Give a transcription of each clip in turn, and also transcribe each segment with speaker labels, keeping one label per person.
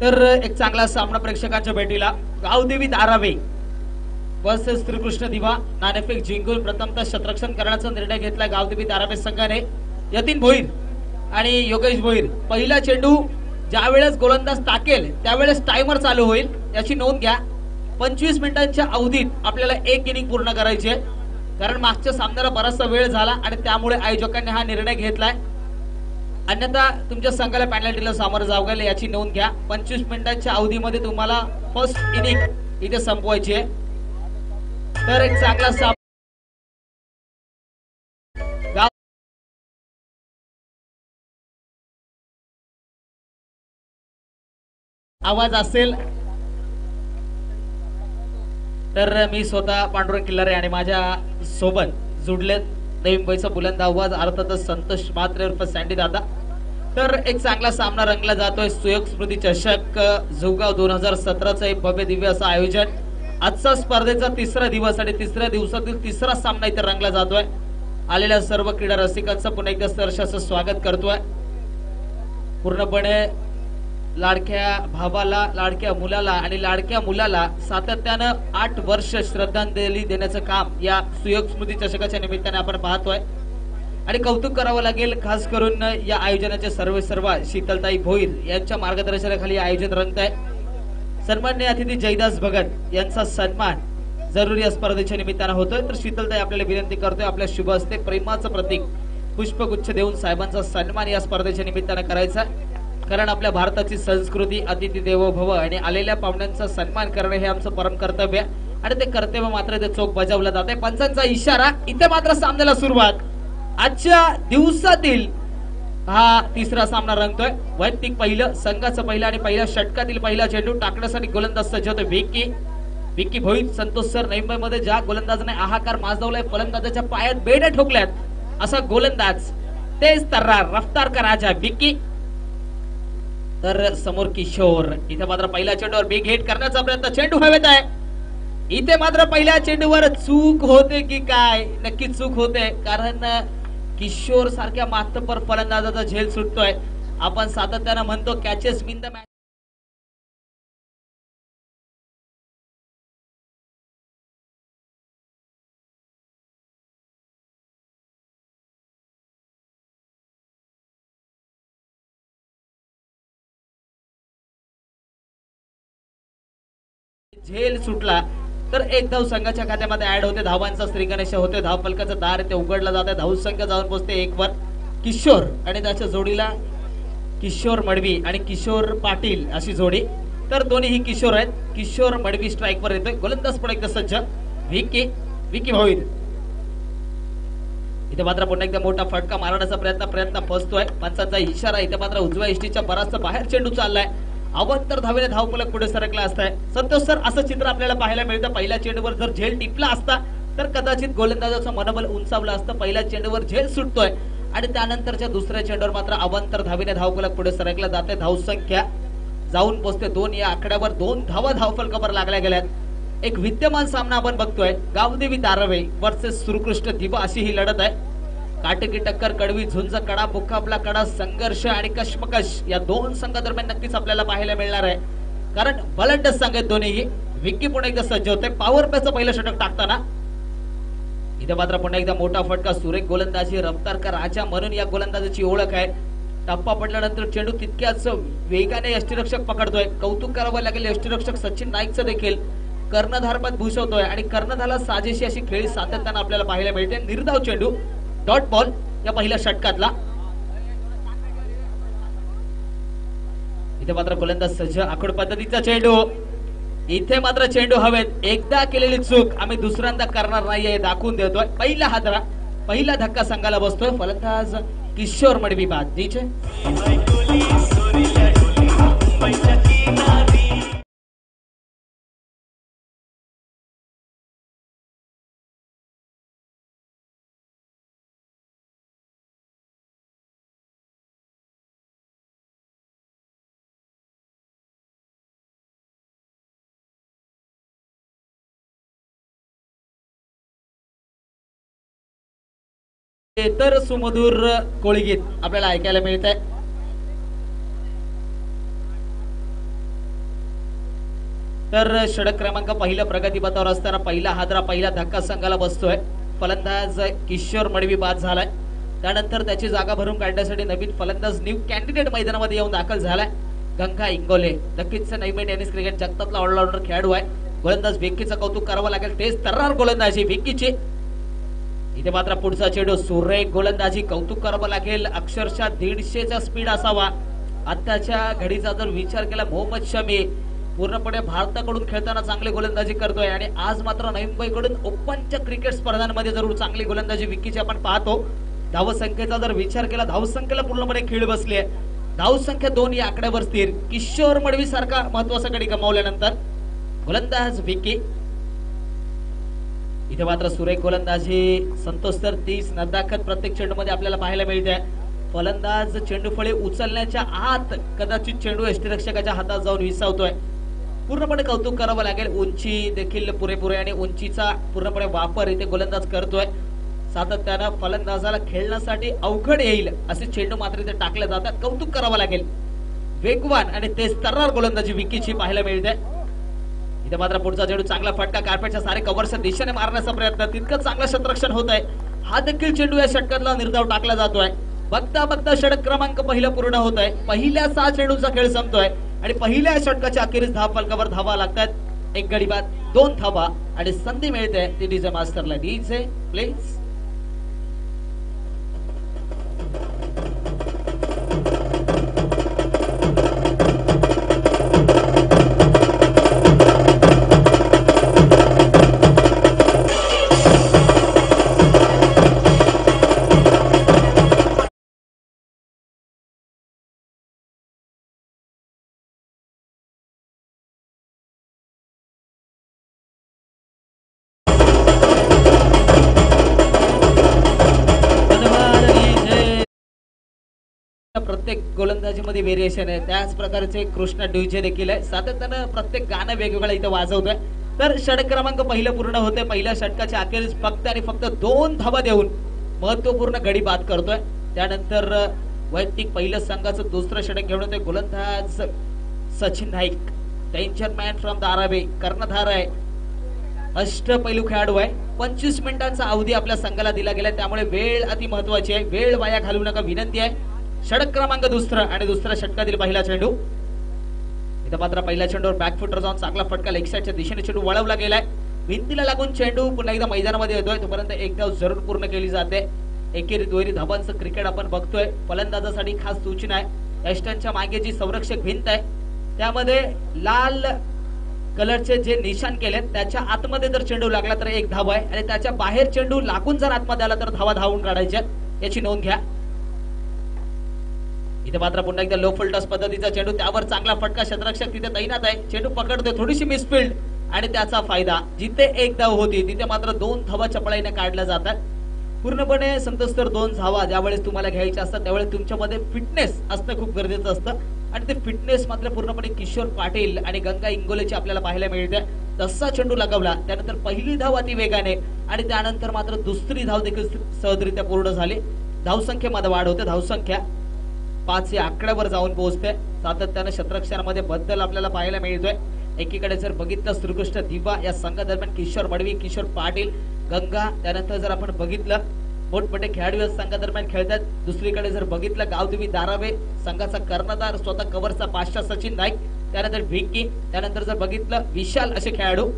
Speaker 1: तर एक चांगला सामना प्रेक्षकांच्या भेटीला गावदेवी धारावे वर्सेस श्रीकृष्ण दिवा नाणेफेक जिंकून प्रथमतः शतरक्षण करण्याचा निर्णय घेतला गावदेवी धारावे संघाने। यतीन भोईर आणि योगेश भोईर पहिला चेंडू ज्यावेळेस गोलंदाज टाकेल त्यावेळेस टाइमर चालू होईल याची नोंद घ्या। 25 मिनिटांच्या अवधीत आपल्याला एक इनिंग पूर्ण करायची आहे, कारण मागच्या सामन्याला बराचसा वेळ झाला आणि त्यामुळे आयोजकांनी हा निर्णय घेतलाय। अन्यथा तुमच्या संघाला पेनल्टीला सामोरं जावं लागेल याची नोंद घ्या। 25 मिनिटांच्या अवधीमध्ये तुम्हाला फर्स्ट इनिंग इथे संपवायची आहे। तर एक चांगला सामना आवाज असेल तर मी स्वतः पांडुरंग किल्लारे आणि माझ्या सोबत जुडलेत नवी मुंबईचा बुलंद आवाज अर्थातच संतोष म्हात्रे उर्फ सँडी दादा। तर एक चांगला सामना रंगला जातोय। सुयोग स्मृती चषक झुगाव 2017चं एक भव्य दिव्य असं आयोजन। आजचा स्पर्धेचा तिसरा दिवस आणि तिसऱ्या दिवसातील तिसरा सामना इथे रंगला जातोय। आलेल्या सर्व क्रीडा रसिकांचं पुन्हा एकदा सहर्षाचं स्वागत करतोय। पूर्णपणे लाडक्या भावाला, लाडक्या मुलाला आणि लाडक्या मुलाला सातत्यानं 8 वर्ष श्रद्धांजली देण्याचं काम या सुयोग स्मृती चषकाच्या निमित्ताने आपण पाहतोय आणि कौतुक करावं लागेल खास करून या आयोजनाचे सर्व शीतलताई भोईर यांच्या मार्गदर्शनाखाली आयोजन रंगत आहे। सन्माननीय अतिथी जयदास भगत यांचा सन्मान जरूर या स्पर्धेच्या निमित्तानं होतोय। तर शीतलताई आपल्याला विनंती करतोय आपल्या शुभ हस्ते प्रेमाचं प्रतीक पुष्पगुच्छ देऊन साहेबांचा सन्मान या स्पर्धेच्या निमित्तानं करायचा, कारण आपल्या भारताची संस्कृती अतिथी देवो भव आणि आलेल्या पाहुण्यांचा सन्मान करणे हे आमचं परम कर्तव्य आणि ते कर्तव्य मात्र ते चोख बजावलं जाते। पंचांचा इशारा इथे मात्र सामन्याला सुरुवात। आजच्या दिवसातील हा तिसरा सामना रंगतोय। वैयक्तिक पहिलं संघाचं पहिलं आणि पहिल्या षटकातील पहिला चेंडू टाकण्यासाठी गोलंदाज सज्ज होते विक्की भोईर। संतोष सर नवी मुंबईमध्ये ज्या गोलंदाजाने आहाकार माजवलाय, फलंदाजाच्या पायात बेड्या ठोकल्यात असा गोलंदाज तेज तर्रार रफ्तार का राजा विक्की। तर समोर किशोर इथे मात्र पहिल्या चेंडूवर बिग हिट करण्याचा प्रयत्न, चेंडू हवेत आहे। इथे मात्र पहिल्या चेंडूवर चूक होते की काय? नक्की चूक होते, कारण किशोर सारख्या मातबर फलंदाजाचा झेल सुटतोय। आपण सातत्यानं म्हणतो कॅचेस मीन द मॅच, झेल सुटला तर एक धाव संघाच्या खात्यामध्ये ऍड होते। धावांचा श्रीगणेश होते, धाव फलकाचं दार ते उघडलं जाते, धाव संख्या जाऊन पोहोचते 1 वर। किशोर आणि त्याच्या जोडीला किशोर मडवी आणि किशोर पाटील अशी जोडी, तर दोन्ही ही किशोर आहेत। किशोर मडवी स्ट्राइक वर येतोय, गोलंदाज पण एकदा सज्ज विक्की भोईर। इथे मात्र पुन्हा एकदा मोठा फटका मारण्याचा प्रयत्न फसतोय। पंचांचा इशारा इथे मात्र उजव्या इष्टीच्या बराचसा बाहेर चेंडू चाललाय। अवंतर धावेने धावफलक पुढे सरकला असताय। संतोष सर असं चित्र आपल्याला पाहायला मिळतं, पहिल्या चेंडूवर जर झेल टिपला असता तर कदाचित गोलंदाजाचं मनोबल उंचावलं असतं। पहिल्या चेंडूवर झेल सुटतोय आणि त्यानंतरच्या दुसऱ्या चेंडूवर मात्र अवंतर धावेने धावफलक पुढे सरकला जाते। धावसंख्या जाऊन पोहोचते 2, या आकड्यावर 2 धावा धावफलकावर लागल्या गेल्यात। एक विद्यमान सामना आपण बघतोय, गावदेवी धारावे वर्सेस श्रीकृष्ण दिवा अशी ही लढत आहे। काटेकी टक्कर, कडवी झुंज, कडा मुकाबला, कडा संघर्ष आणि कश्मकश या 2 संघादरम्यान नक्कीच आपल्याला पाहायला मिळणार आहे, कारण बलंड संघ आहेत दोन्ही। विक्की पुन्हा एकदा सज्ज होते पॉवर प्लेचं पहिलं षटक टाकताना। इथे मात्र पुन्हा एकदा मोठा फटका, सुरेख गोलंदाजी, रफ्तार का राजा म्हणून या गोलंदाजाची ओळख आहे। टप्पा पडल्यानंतर चेंडू तितक्याच वेगाने यष्टीरक्षक पकडतोय। कौतुक करावं लागेल यष्टीरक्षक सचिन नाईकचं देखील, कर्णधारपद भूषवतोय आणि कर्णधाराला साजेशी अशी खेळी सातत्यानं आपल्याला पाहायला मिळते। निर्धाव चेंडू डॉट बॉल या पहिल्या षटकातला। इथे मात्र गोलंदाज सज्ज, आखूड पद्धतीचा चेंडू, इथे मात्र चेंडू हवेत। एकदा केलेली चूक आम्ही दुसऱ्यांदा करणार नाहीये दाखवून देतोय। पहिला धक्का संघाला बसतोय। फलंदाज किशोर मडवी बाद नीचे। तर सुमधुर कोळीगीत आपल्याला ऐकायला मिळत आहे। तर षटक क्रमांक पहिला प्रगतीपथावर असताना पहिला हादरा पहिला धक्का संघाला बसतोय. फलंदाज किशोर मडवी बाद झालाय. त्यानंतर त्याची जागा भरून काढण्यासाठी नवीन फलंदाज न्यू कॅन्डिडेट मैदानामध्ये येऊन दाखल झालाय. गंगा इंगोले नक्कीच नवीन टेनिस क्रिकेट जगतातला ऑलराऊंडर खेळाडू आहे. गोलंदाज विक्कीचं कौतुक करावं लागेल. तेच तर्रार गोलंदाजी विक्कीची. इथे मात्र पुढचा चेंडू सुरेख गोलंदाजी कौतुक करावं लागेल. अक्षरशः 150चा स्पीड असावा. आताच्या घडीचा जर विचार केला मोहम्मद शमी पूर्णपणे भारताकडून खेळताना चांगली गोलंदाजी करतोय आणि आज मात्र नवी मुंबईकडून ओपनच्या क्रिकेट स्पर्धांमध्ये जरूर चांगली गोलंदाजी विक्कीची आपण पाहतो. धावसंख्येचा जर विचार केला धावसंख्येला पूर्णपणे खीळ बसली आहे. धावसंख्या 2 या आकड्यावर स्थिर. किशोर मडवी सारखा महत्वाचा गडी गमावल्यानंतर गोलंदाज विक्की. इथे मात्र सुरेख गोलंदाजी संतोष तर 30 नदाखत प्रत्येक चेंडूमध्ये आपल्याला पाहायला मिळते. फलंदाज चेंडू फळे उचलण्याच्या आत कदाचित चेंडू यष्टीरक्षकाच्या हातात जाऊन विसावतोय. पूर्णपणे कौतुक करावं लागेल. उंची देखील पुरेपूर आहे आणि उंचीचा पूर्णपणे वापर इथे गोलंदाज करतोय. सातत्यानं फलंदाजाला खेळण्यासाठी अवघड येईल असे चेंडू मात्र इथे टाकले जातात. कौतुक करावं लागेल. वेगवान आणि तेज तर्रार गोलंदाजी विक्कीची पाहायला मिळते. इथे मात्र पुढचा चेंडू चांगला फटका कार्पेटच्या सारे कव्हरच्या दिशेने मारण्याचा प्रयत्न. तितकं चांगलं क्षेत्ररक्षण होत आहे. हा देखील चेंडू या षटकातला निर्धाव टाकला जातोय. बघता बघता षटक क्रमांक पहिला पूर्ण होत आहे. पहिल्या 6 चेंडूचा खेळ संपतोय आणि पहिल्या षटकाच्या अखेरीस धाव फलकावर धावा लागतात. 1 गडी बाद 2 धावा आणि संधी मिळते ती डीजे मास्टरला. DJ please. प्रत्येक गोलंदाजीमध्ये व्हेरिएशन आहे. त्याच प्रकारचे कृष्ण डीजे देखील आहे. सातत्यानं प्रत्येक गाणं वेगवेगळं इथे वाजवतोय. तर षटक क्रमांक पहिलं पूर्ण होते. पहिल्या षटकाच्या अखेरीस फक्त आणि फक्त 2 धावा देऊन महत्वपूर्ण गडी बाद करतोय. त्यानंतर वैयक्तिक पहिलं संघाचं दुसरं षटक घेऊन येतोय गोलंदाज Sachin Naik. Danger man from Dharavi. कर्णधार आहे. अष्टपैलू खेळाडू आहे. 25 मिनिटांचा अवधी आपल्या संघाला दिला गेला. त्यामुळे वेळ अति महत्वाची आहे. वेळ वाया घालवू नका विनंती आहे. षटक क्रमांक दुसरा आणि दुसऱ्या षटकातील पहिला चेंडू. इथे मात्र पहिल्या चेंडूवर बॅकफुटर जाऊन चांगला फटका लेग साइडच्या दिशेने चेंडू वळवला गेलाय. भिंतीला लागून चेंडू पुन्हा एकदा मैदानामध्ये येतोय. तोपर्यंत एक धाव जरूर पूर्ण केली जाते. एकेरी दुहेरी धावांचं क्रिकेट आपण बघतोय. फलंदाजासाठी खास सूचना आहे. यष्टांच्या मागे जी संरक्षक भिंत आहे त्यामध्ये लाल कलरचे जे निशाण केले त्याच्या आतमध्ये जर चेंडू लागला तर 1 धाव आहे आणि त्याच्या बाहेर चेंडू लागून जर आतमध्ये आला तर धावा धावून काढायच्या. याची नोंद घ्या. इथे मात्र पुन्हा एकदा लो फुल टॉस पद्धतीचा चेंडू. त्यावर चांगला फटका. क्षेत्ररक्षक तिथे तैनात आहे. चेंडू पकडतोय. थोडीशी मिसफिल्ड आणि त्याचा फायदा. जिथे 1 धाव होती तिथे मात्र 2 धावा चपळाईने काढल्या जातात. पूर्णपणे संतोष तर 2 धावा ज्यावेळेस तुम्हाला घ्यायच्या असतात त्यावेळेस तुमच्यामध्ये फिटनेस असणं खूप गरजेचं असतं आणि ते फिटनेस मात्र पूर्णपणे किशोर पाटील आणि गंगा इंगोलेची आपल्याला पाहायला मिळते. तसा चेंडू लगावला. त्यानंतर पहिली धाव अति वेगाने आणि त्यानंतर मात्र दुसरी धाव देखील सहजरित्या पूर्ण झाली. धावसंख्येमध्ये वाढ होते. धावसंख्या 5 या आकड्यावर जाऊन पोहोचते. सातत्यानं क्षेत्ररक्षणामध्ये बदल आपल्याला पाहायला मिळतोय. एकीकडे जर बघितलं श्रीकृष्ण दिवा या संघादरम्यान किशोर मडवी, किशोर पाटील, गंगा. त्यानंतर जर आपण बघितलं मोठमोठे खेळाडू या संघादरम्यान खेळतात. दुसरीकडे जर बघितलं गावदेवी दारावे संघाचा कर्णधार स्वतः कव्हरचा बादशाह सचिन नाईक. त्यानंतर विक्की. त्यानंतर जर बघितलं विशाल असे खेळाडू.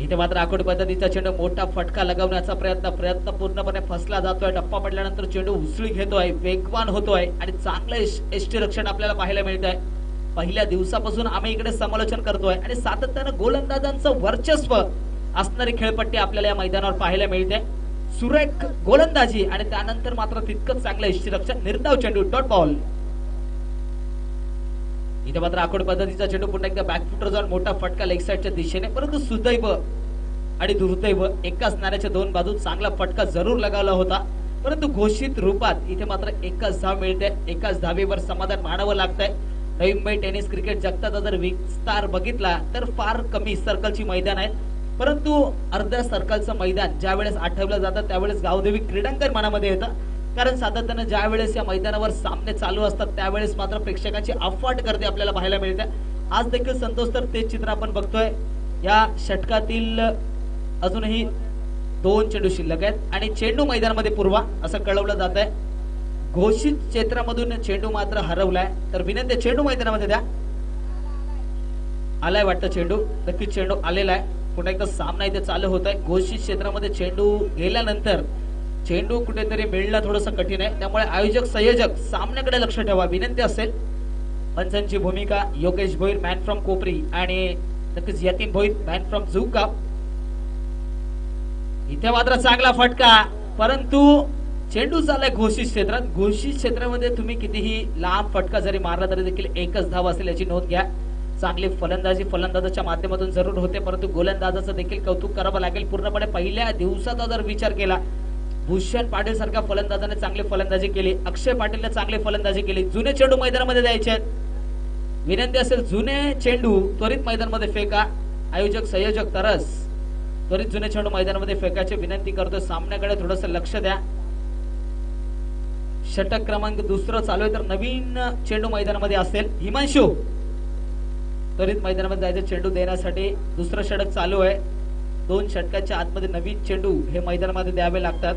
Speaker 1: इथे मात्र आखोड पद्धतीचा चेंडू मोठा फटका लगवण्याचा प्रयत्न पूर्णपणे फसला जातोय. टप्पा पडल्यानंतर चेंडू उसळी घेतोय. वेगवान होतोय आणि चांगलं यष्टीरक्षण आपल्याला पाहायला मिळत आहे. पहिल्या दिवसापासून आम्ही इकडे समालोचन करतोय आणि सातत्यानं गोलंदाजांचं वर्चस्व असणारी खेळपट्टी आपल्याला या मैदानावर पाहायला मिळते. सुरेख गोलंदाजी आणि त्यानंतर मात्र तितकंच चांगलं यष्टीरक्षण. निर्धाव चेंडू डॉट बॉल. इथे मात्र आखोड पद्धतीचा चेंडू पुन्हा एकदा बॅकफुटर जाऊन मोठा फटका लेग साइडच्या दिशेने. परंतु सुदैव आणि दुर्दैव एकाच नाण्याच्या 2 बाजू. चांगला फटका जरूर लगावला होता परंतु घोषित रूपात इथे मात्र एकच धाव मिळते. एकाच धावेवर समाधान मानावं लागतंय. नवी मुंबई टेनिस क्रिकेट जगताचा जर विस्तार बघितला तर फार कमी सर्कलची मैदान आहेत. परंतु अर्ध्या सर्कलचं मैदान ज्यावेळेस आठवलं जातं त्यावेळेस गावदेवी क्रीडांगण मनामध्ये येतं. कारण सातत्यानं ज्या वेळेस या मैदानावर सामने चालू असतात त्यावेळेस मात्र प्रेक्षकांची अफाट गर्दी आपल्याला पाहायला मिळते. आज देखील संतोष तर तेच चित्र आपण बघतोय. या षटकातील अजूनही 2 चेंडू शिल्लक आहेत आणि चेंडू मैदानामध्ये पुरवा असं कळवलं जात आहे. घोषित क्षेत्रामधून चेंडू मात्र हरवलाय. तर विनंती चेंडू मैदानामध्ये द्या. आलाय वाटतं चेंडू. नक्कीच चेंडू आलेला आहे. पुन्हा एकदा सामना इथे चालू होत आहे. घोषित क्षेत्रामध्ये चेंडू गेल्यानंतर चेंडू कुठेतरी मिळणं थोडंसं कठीण आहे. त्यामुळे आयोजक संयोजक सामन्याकडे लक्ष ठेवा विनंती असेल. पंचांची भूमिका योगेश भोईर मॅन फ्रॉम कोपरी आणि नक्कीच यतीन भोईर मॅन फ्रॉम झुगाव. इथे मात्र चांगला फटका परंतु चेंडू झालाय घोषित क्षेत्रात. घोषित क्षेत्रामध्ये तुम्ही कितीही लांब फटका जरी मारला तरी देखील एकच धाव असेल याची नोंद घ्या. चांगली फलंदाजी फलंदाजाच्या माध्यमातून जरूर होते परंतु गोलंदाजाचं देखील कौतुक करावं लागेल. पूर्णपणे पहिल्या दिवसाचा जर विचार केला भूषण पाटील सारख्या फलंदाजाने चांगली फलंदाजी केली. अक्षय पाटीलने चांगली फलंदाजी केली. जुने चेंडू मैदानामध्ये द्यायचे आहेत. विनंती असेल जुने चेंडू त्वरित मैदानामध्ये फेका. आयोजक संयोजक तरस त्वरित जुने चेंडू मैदानामध्ये फेकायची विनंती करतोय. सामन्याकडे थोडंसं लक्ष द्या. षटक क्रमांक 2 चालू आहे तर नवीन चेंडू मैदानामध्ये असेल. हिमांशू त्वरित मैदानामध्ये जायचं चेंडू देण्यासाठी. दुसरं षटक चालू आहे. 2 षटकाच्या आतमध्ये नवीन चेंडू हे मैदानामध्ये द्यावे लागतात.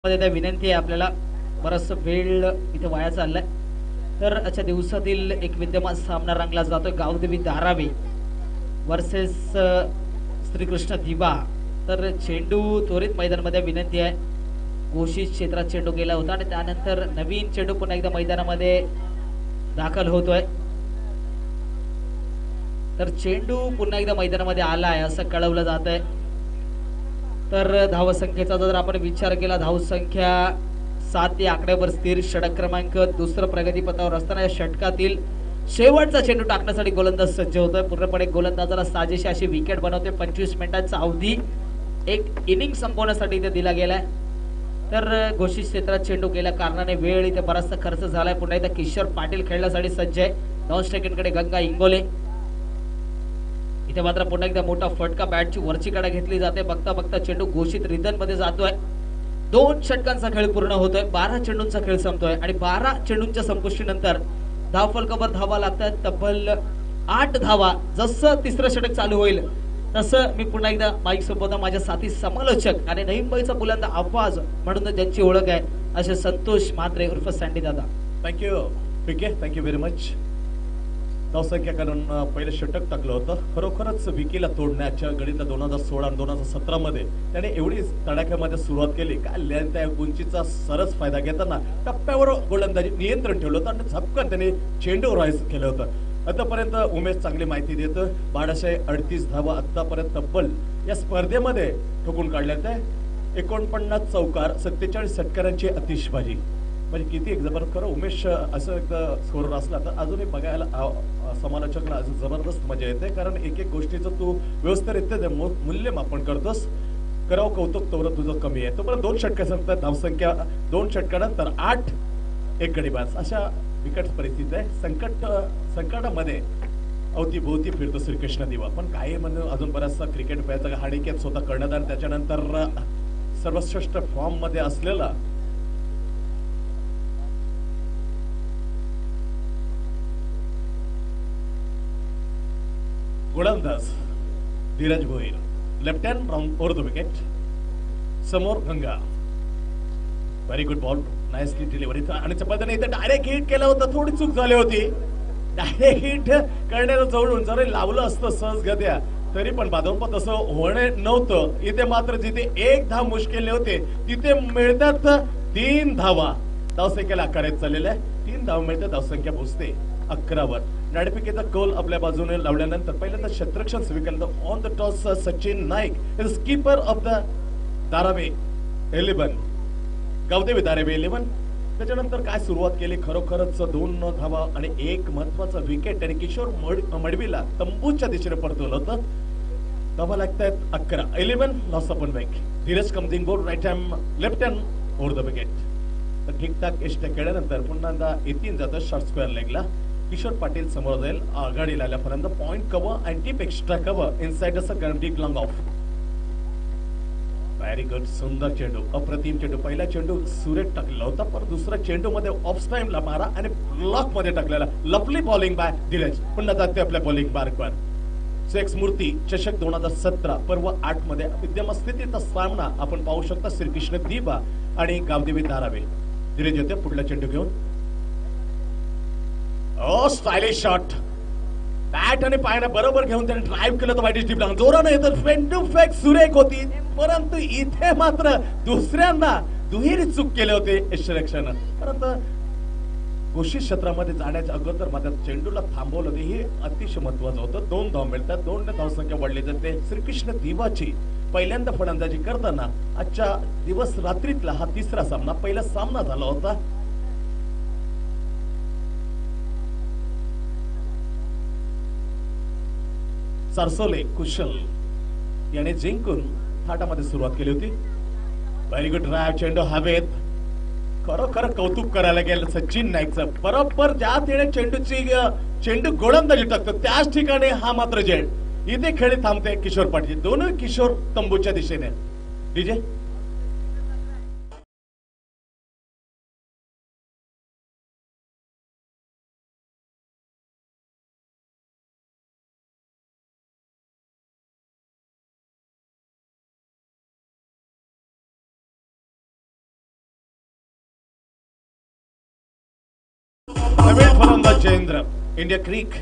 Speaker 1: विनंती आहे आपल्याला. बराच वेळ इथे वाया चाललाय. तर आजच्या दिवसातील एक विद्यमान सामना रंगला जातोय. गावदेवी धारावी वर्सेस श्रीकृष्ण दिवा. तर चेंडू त्वरित मैदानामध्ये विनंती आहे. घोषित क्षेत्रात चेंडू गेला होता आणि त्यानंतर नवीन चेंडू पुन्हा एकदा मैदानामध्ये दाखल होतोय. तर चेंडू पुन्हा एकदा मैदानामध्ये आलाय असं कळवलं जात आहे. तर धावसंख्येचा जर आपण विचार केला धावसंख्या 7 या आकड्यावर स्थिर. षटक क्रमांक 2 प्रगतीपथावर असताना या षटकातील शेवटचा चेंडू टाकण्यासाठी गोलंदाज सज्ज होतोय. पूर्णपणे गोलंदाजाला साजेशी अशी विकेट बनवते. 25 मिनिटांचा अवधी एक इनिंग संपवण्यासाठी इथे दिला गेलाय. तर घोषित क्षेत्रात चेंडू गेल्या कारणाने वेळ इथे बराचसा खर्च झालाय. पुन्हा एकदा किशोर पाटील खेळण्यासाठी सज्ज आहे. 9 सेकंडकडे गंगा इंगोले. इथे मात्र पुन्हा एकदा मोठा फटका. बॅटची वरची कडा घेतली जाते. बघता बघता चेंडू घोषित रिदन मध्ये जातोय. 2 षटकांचा खेळ पूर्ण होतोय. 12 चेंडूंचा खेळ संपतोय आणि 12 चेंडूंच्या संपुष्टीनंतर धावफलकावर धावा लागतात तब्बल 8 धावा. जसं तिसरं षटक चालू होईल तसं मी पुन्हा एकदा माईक सोबत माझ्या साथी समालोचक आणि नवीन मुंबईचा बुलंद आवाज म्हणून ज्यांची ओळख आहे असे संतोष म्हात्रे उर्फ सँडी दादा.
Speaker 2: Thank you PK. Thank you very much. धावसंख्या कारण पहिलं षटक टाकलं होतं. खरोखरच विकीला तोडण्याच्या गणित 2016 आणि 2017 मध्ये त्याने एवढी तडाख्यामध्ये सुरुवात केली. काय त्या गुंचीचा सरस फायदा घेताना टप्प्यावर गोलंदाजी नियंत्रण ठेवलं होतं आणि झपकन त्याने चेंडूवर राईज केलं होतं. आतापर्यंत उमेश चांगली माहिती देतं. 1238 धावा आतापर्यंत तब्बल या स्पर्धेमध्ये ठोकून काढल्यात. 49 चौकार 47 षटकारांची आतिषबाजी. म्हणजे किती एक जबरदस्त. खरं उमेश असं एकदा स्कोरर असला तर अजूनही बघायला समालोचकला जबरदस्त मजा येते. कारण एक एक गोष्टीचं तू व्यवस्थितरित्या मूल्यमापन करतोस. करावं कौतुक तेवढं तुझं कमी आहे. तो पण 2 षटकानंतर धावसंख्या 2 षटकानंतर 8 एक गडीबाज अशा विकट परिस्थिती आहे. संकटामध्ये अवतीभोवती फिरतो श्रीकृष्ण दिवा. पण काही म्हणजे अजून बराचसा क्रिकेट प्लेयरचा हार्दिक स्वतः करण्यात आणि त्याच्यानंतर सर्वश्रेष्ठ फॉर्म मध्ये असलेला गोलंदाज Dhiraj Bhoir. Left hand round over the wicket. समोर Ganga. Very good ball. Nicely delivery आणि चपळताने इथे डायरेक्ट हिट केलं होतं. थोडी चूक झाली होती. डायरेक्ट हिट करण्याला जवळून जरी लावलं असतं सहज गद्या तरी पण बादोंपा तसं होणे नव्हतं. इथे मात्र जिथे एक धाव मुश्किल होते तिथे मिळतात 3 धावा. धावसंख्येला आखाड्यात चाललेला आहे. 3 धाव मिळते, धावसंख्या पोहोचते 11 वर. नाणेफेकीचा कौल आपल्या बाजूने लावल्यानंतर पहिल्यांदा क्षेत्ररक्षण स्वीकारलं. On the toss Sachin Naik is keeper of the Dharavi 11, Gavdevi Dharavi 11. त्याच्यानंतर काय सुरुवात केली, खरोखरच 2 धावा आणि एक महत्वाचा विकेट आणि किशोर मडवीला तंबूच्या दिशेने परतवलं होतं. धावा लागतायत 11. 11 लॉस अपॉन बॅक. धीरज कमदिंग बोर्ड right hand left hand over the wicket. तर ठीकठाक यष्ट केल्यानंतर पुन्हा येतीन जातं शॉर्ट स्क्वेअर लेगला. किशोर पाटील समोर जाईल आघाडीला आल्यापर्यंत. Point cover and deep extra cover inside deep long off. Very good, सुंदर चेंडू, अप्रतिम चेंडू. पहिला चेंडू सुरेख टाकलेला होता, पण दुसरा चेंडू मध्ये ऑफ टाइमला मारा आणि ब्लॉक मध्ये टाकलेला. Lovely bowling bye Dheeraj. पुन्हा जाते आपल्या बॉलिंग मार्कवर. सेक्स मूर्ती चषक 2017 पर्व 8 मध्ये विद्यमान स्थितीचा सामना आपण पाहू शकता. श्रीकृष्ण दिवा आणि गावदेवी धारावे. धीरज येते पुढला चेंडू घेऊन. ओ स्टायलिश शॉट. बॅट आणि पायाने बरोबर घेऊन त्याने ड्राईव्ह केलं तर वाईट डीप जोराने येतं. चेंडू फेक सुरेख होती, परंतु इथे मात्र दुसऱ्यांदा दुहेरी चूक केले होते यष्टरक्षण. परंतु घोषित क्षेत्रामध्ये जाण्याच्या अगोदर मात्र चेंडूला थांबवलं होते. हे अतिशय महत्वाचं होतं. 2 धाव मिळतात, 2 धावसंख्या वाढली जाते. श्रीकृष्ण दिवाची पहिल्यांदा फलंदाजी करताना आजच्या दिवस रात्रीतला हा 3रा सामना. पहिला सामना झाला होता सरसोले कुशल याने जिंकून थाटामध्ये सुरुवात केली होती. व्हेरी गुड ड्राईव्ह, चेंडू हवेत. खरोखर कौतुक करायला गेलं सचिन नाईकचं. बरोबर ज्या तिने चेंडू गोलंदाजी टाकतो त्याच ठिकाणी हा मात्र जेड. इथे खेळी थांबते किशोर पाटील. दोन्ही किशोर तंबूच्या दिशेने. डीजे नवीन फलंदाज जयेंद्र. इंडिया क्रिक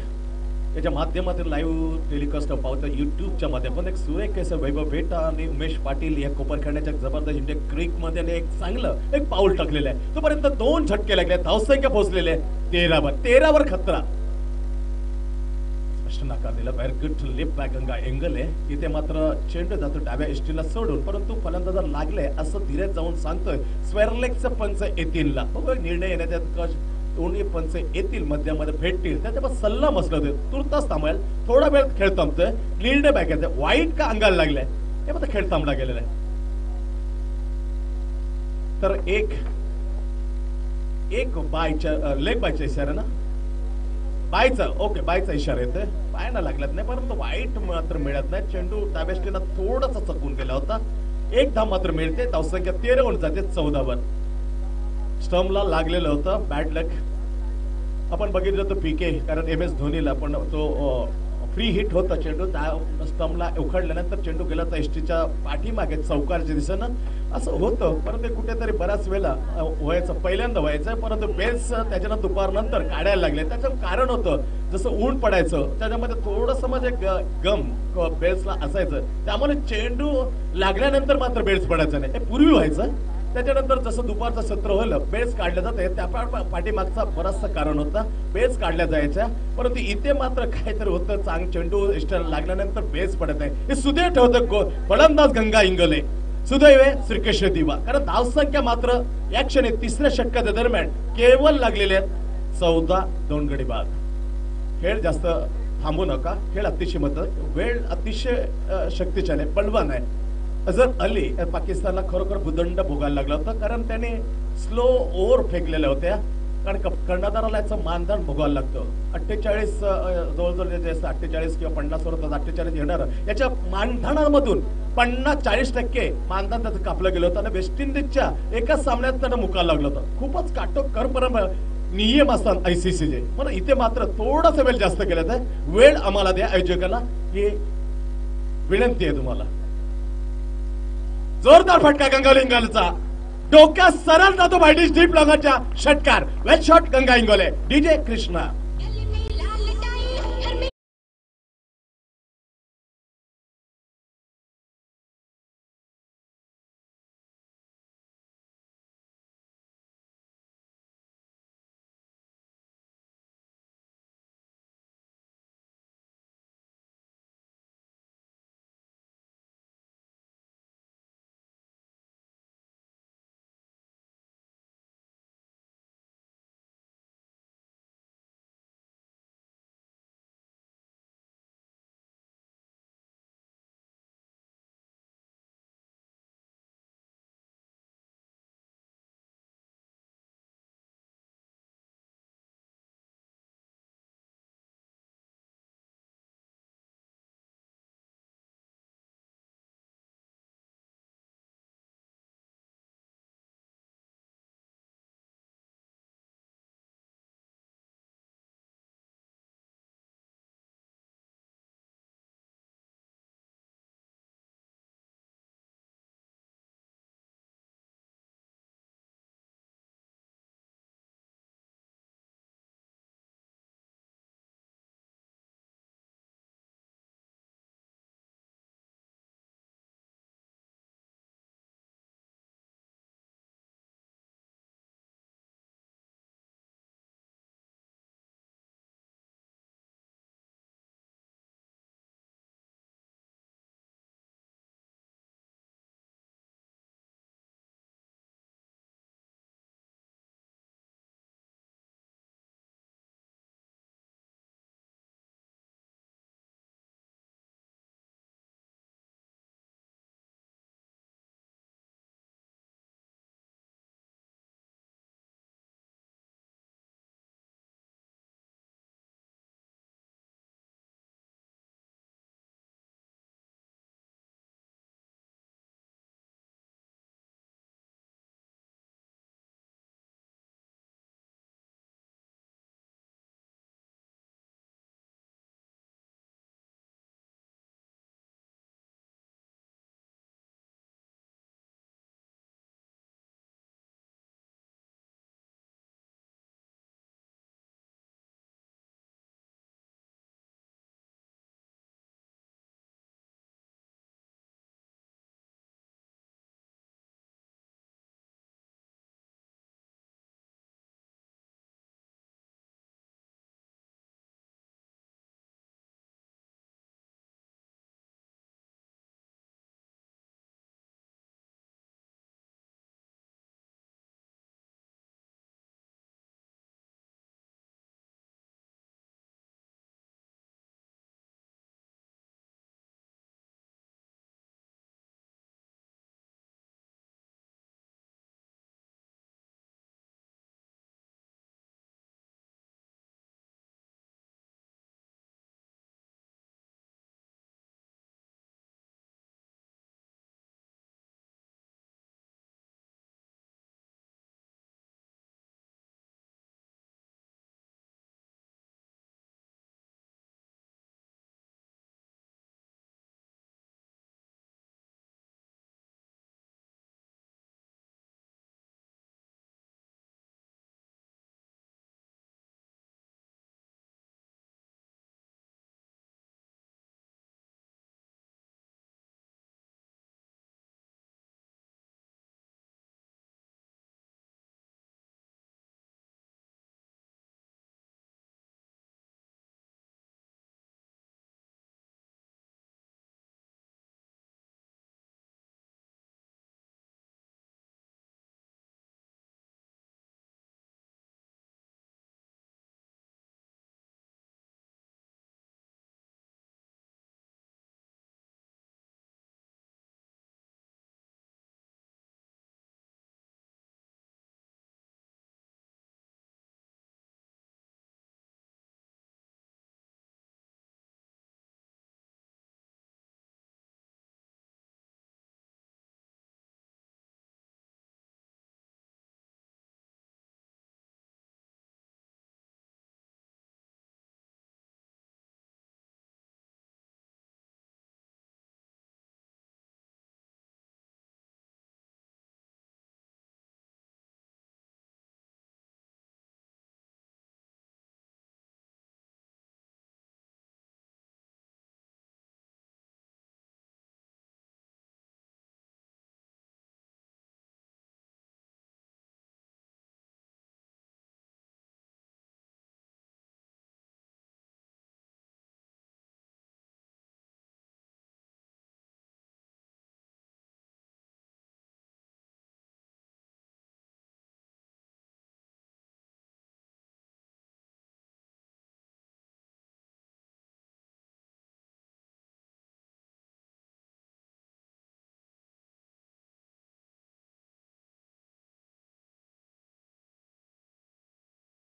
Speaker 2: याच्या माध्यमातून लाईव्ह टेलिकास्ट पावता युट्यूबच्या माध्यमातून एक सुरेख असं वैभव बेटा आणि उमेश पाटील या कोपर खेळण्याच्या जबरदस्त इंडिया क्रिक मध्ये एक चांगलं एक पाऊल टाकलेलं आहे. तोपर्यंत 2 झटके लागले. धावसंख्या पोहोचलेले 13 वर. 13 वर खतरा. स्पष्ट नकार दिला. Very good lip back Ganga angle आहे. इथे मात्र चेंडू जातो डाव्या एसटीला सोडून, परंतु फलंदाज लागले असं धीरज जाऊन सांगतोय. स्वेअरलेगचं पंच येतीलला निर्णय येण्याच्या दोन्ही पंच येतील, मध्यामध्ये भेटतील. त्याच्यावर सल्ला मसलं होते. तुर्तास थांबेल. थोडा वेळ खेळ थांबतोय. लीड बॅक येते. वाईट का अंगाला लागलाय हे मात्र खेळ थांबला गेलेला आहे. तर एक बायच्या लेग बायच्या इशारा ना, बायचा ओके बायचा इशारा येतोय. पायाला लागलात नाही, परंतु वाईट मात्र मिळत नाही. चेंडू डाव्याष्टीला थोडासा चकून गेला होता. 1 धाव मात्र मिळते. धावसंख्या 13 होऊन जाते 14 वर. स्टंपला लागलेलं होतं. बॅड लक. आपण बघितलं तर पीके, कारण एम एस धोनीला पण तो फ्री हिट होता चेंडू. त्या स्टंपला उखडल्यानंतर चेंडू गेला तर एसटीच्या पाठीमागे चौकारच्या दिशेनं असं होतं. परंतु कुठेतरी बऱ्याच वेळेला व्हायचं, पहिल्यांदा व्हायचं, परंतु बेल्स त्याच्यानं दुपारनंतर काढायला लागले. त्याचं कारण होतं जसं ऊन पडायचं त्याच्यामध्ये थोडंसं म्हणजे गम बेल्सला असायचं. त्यामुळे चेंडू लागल्यानंतर मात्र बेल्स पडायचं नाही. हे पूर्वी व्हायचं. त्याच्यानंतर जसं दुपारचं सत्र होईल बेल्स काढल्या जाते. त्या पाठीमागचा बराचसा कारण होता. बेल्स काढल्या जायच्या, परंतु इथे मात्र काहीतरी होतं. चांग चेंडू इष्टाला लागल्यानंतर बेल्स पडत आहे. हे सुदैव ठेवतं फलंदाज गंगा इंगोले. सुदैव श्रीकृष्ण दिवा, कारण धावसंख्या मात्र या क्षणी 3ऱ्या षटकाच्या दरम्यान केवळ लागलेले आहेत 14. 2 गडी बाद. खेळ जास्त थांबू नका. खेळ अतिशय वेळ अतिशय शक्तिशाली आहे, बलवान आहे. अझर अली पाकिस्तानला खरोखर भूदंड भोगायला लागला होता, कारण त्याने स्लो ओव्हर फेकलेल्या होत्या. कारण कर्णधाराला याचं मानधन भोगायला लागतं. 48 जवळजवळ जे 48 किंवा 50 वर 48 येणार. याच्या मानधनामधून 50-40% मानधन त्याचं कापलं गेलं होतं. आणि वेस्ट इंडिजच्या एकाच सामन्यात त्यानं मुकायला लागलं होतं. खूपच काटोकर नियम असतात ICCचे. म्हणून इथे मात्र थोडासा वेळ जास्त केला आहे. वेळ आम्हाला द्या आयोजकाला, ही विनंती आहे तुम्हाला. जोरदार फटका गंगा इंगोलेचा. डोक्यात सरळ जातो बायडिश डीप लॉंगाच्या षटकार. वेल शॉट गंगा इंगोले. डीजे कृष्णा.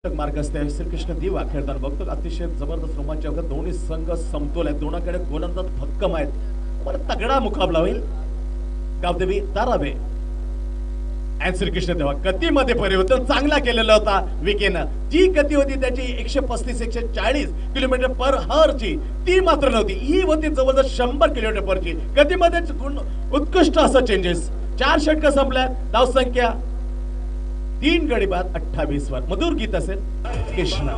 Speaker 2: मार्ग असते श्रीकृष्ण दिवा खेळताना बघतो अतिशय जबरदस्त रोमांचक दोन्ही संघ समतोल आहेत दोनाकडे गोलंदाज भक्कम आहेत मला तगडा मुकाबला होईल गावदेवी तारावे आणि श्रीकृष्ण देवा गतीमध्ये परिवर्तन चांगला केलेला होता विकेनं जी गती होती त्याची 135-140 किलोमीटर पर हर ची ती मात्र नव्हती ही होती जवळजवळ 100 किलोमीटर पर ची गतीमध्ये उत्कृष्ट असं चेंजेस 4 षटक संपल्या धावसंख्या 3 गडी बाद 28 वर मधुर गीत असेल कृष्णा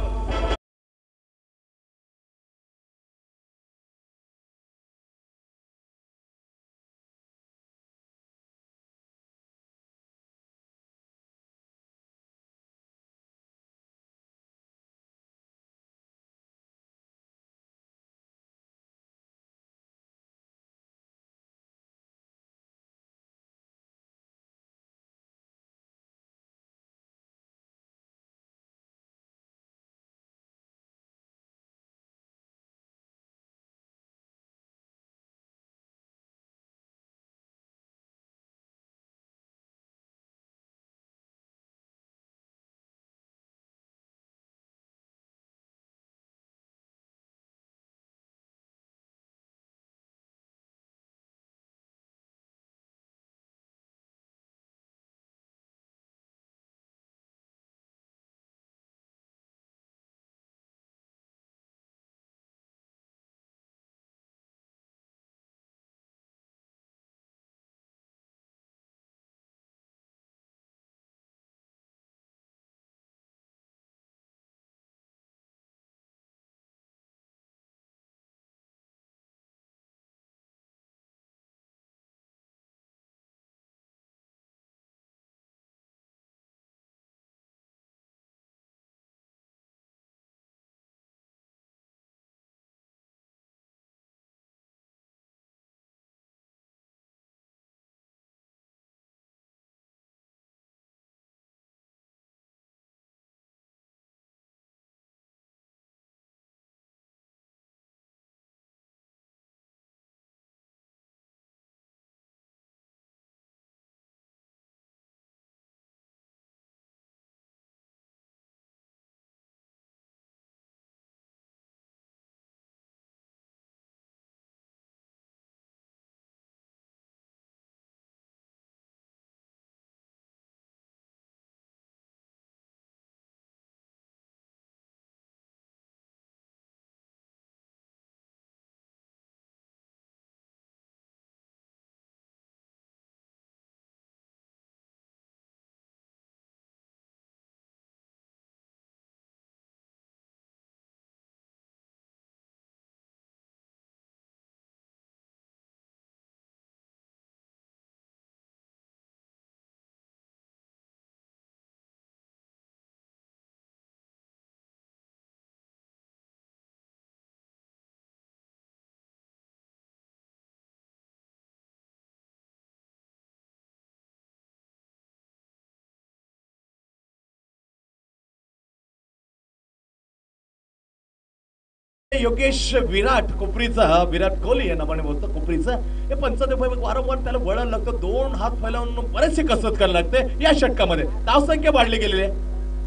Speaker 2: योगेश विराट कोपरीचा विराट कोहली या नावाने बोलतो कोपरीचा हे पंचदेव वारंवार त्याला वळण लागतं 2 हात फैलावून बरेचसे कसरत करायला लागते या षटकामध्ये धावसंख्या वाढली गेलेली आहे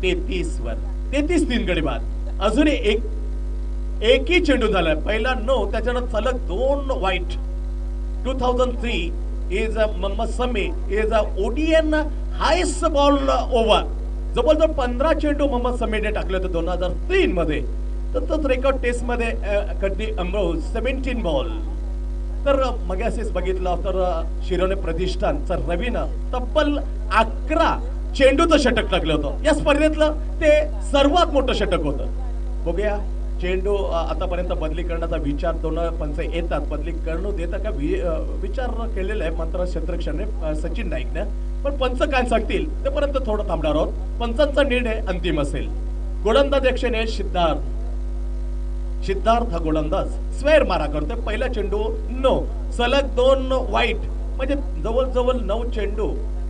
Speaker 2: 33 वर 33 3 गडी बाद अजूनही एकही चेंडू झालाय पहिला 9 त्याच्यानं सलग 2 वाईट 2003 इज मोहम्मद समी इज ओडीएन हायस्ट बॉल ओव्हर जवळजवळ 15 चेंडू मोहम्मद समीने टाकले होते 2003 मध्ये तोच रेकॉर्ड टेस्ट मध्ये कधी अमरोज 17 बॉल तर मगाशीच बघितलं तर शिरोने प्रतिष्ठानचं रवीनं तब्बल 11 चेंडूचं षटक टाकलं होतं या स्पर्धेतलं ते सर्वात मोठं षटक होतं बघूया चेंडू आतापर्यंत बदली करण्याचा विचार दोन पंच येतात बदली करणं देतात का विचार केलेला आहे मात्र क्षेत्ररक्षणने सचिन नाईकने पण पंच काय सांगतील ते पर्यंत थोडं थांबणार आहोत पंचांचा निर्णय अंतिम असेल गोलंदाज यक्षने सिद्धार्थ हा गोलंदाज स्वेर मारा करतोय पहिला चेंडू 9 सलग 2 वाईट म्हणजे जवळजवळ 9 चेंडू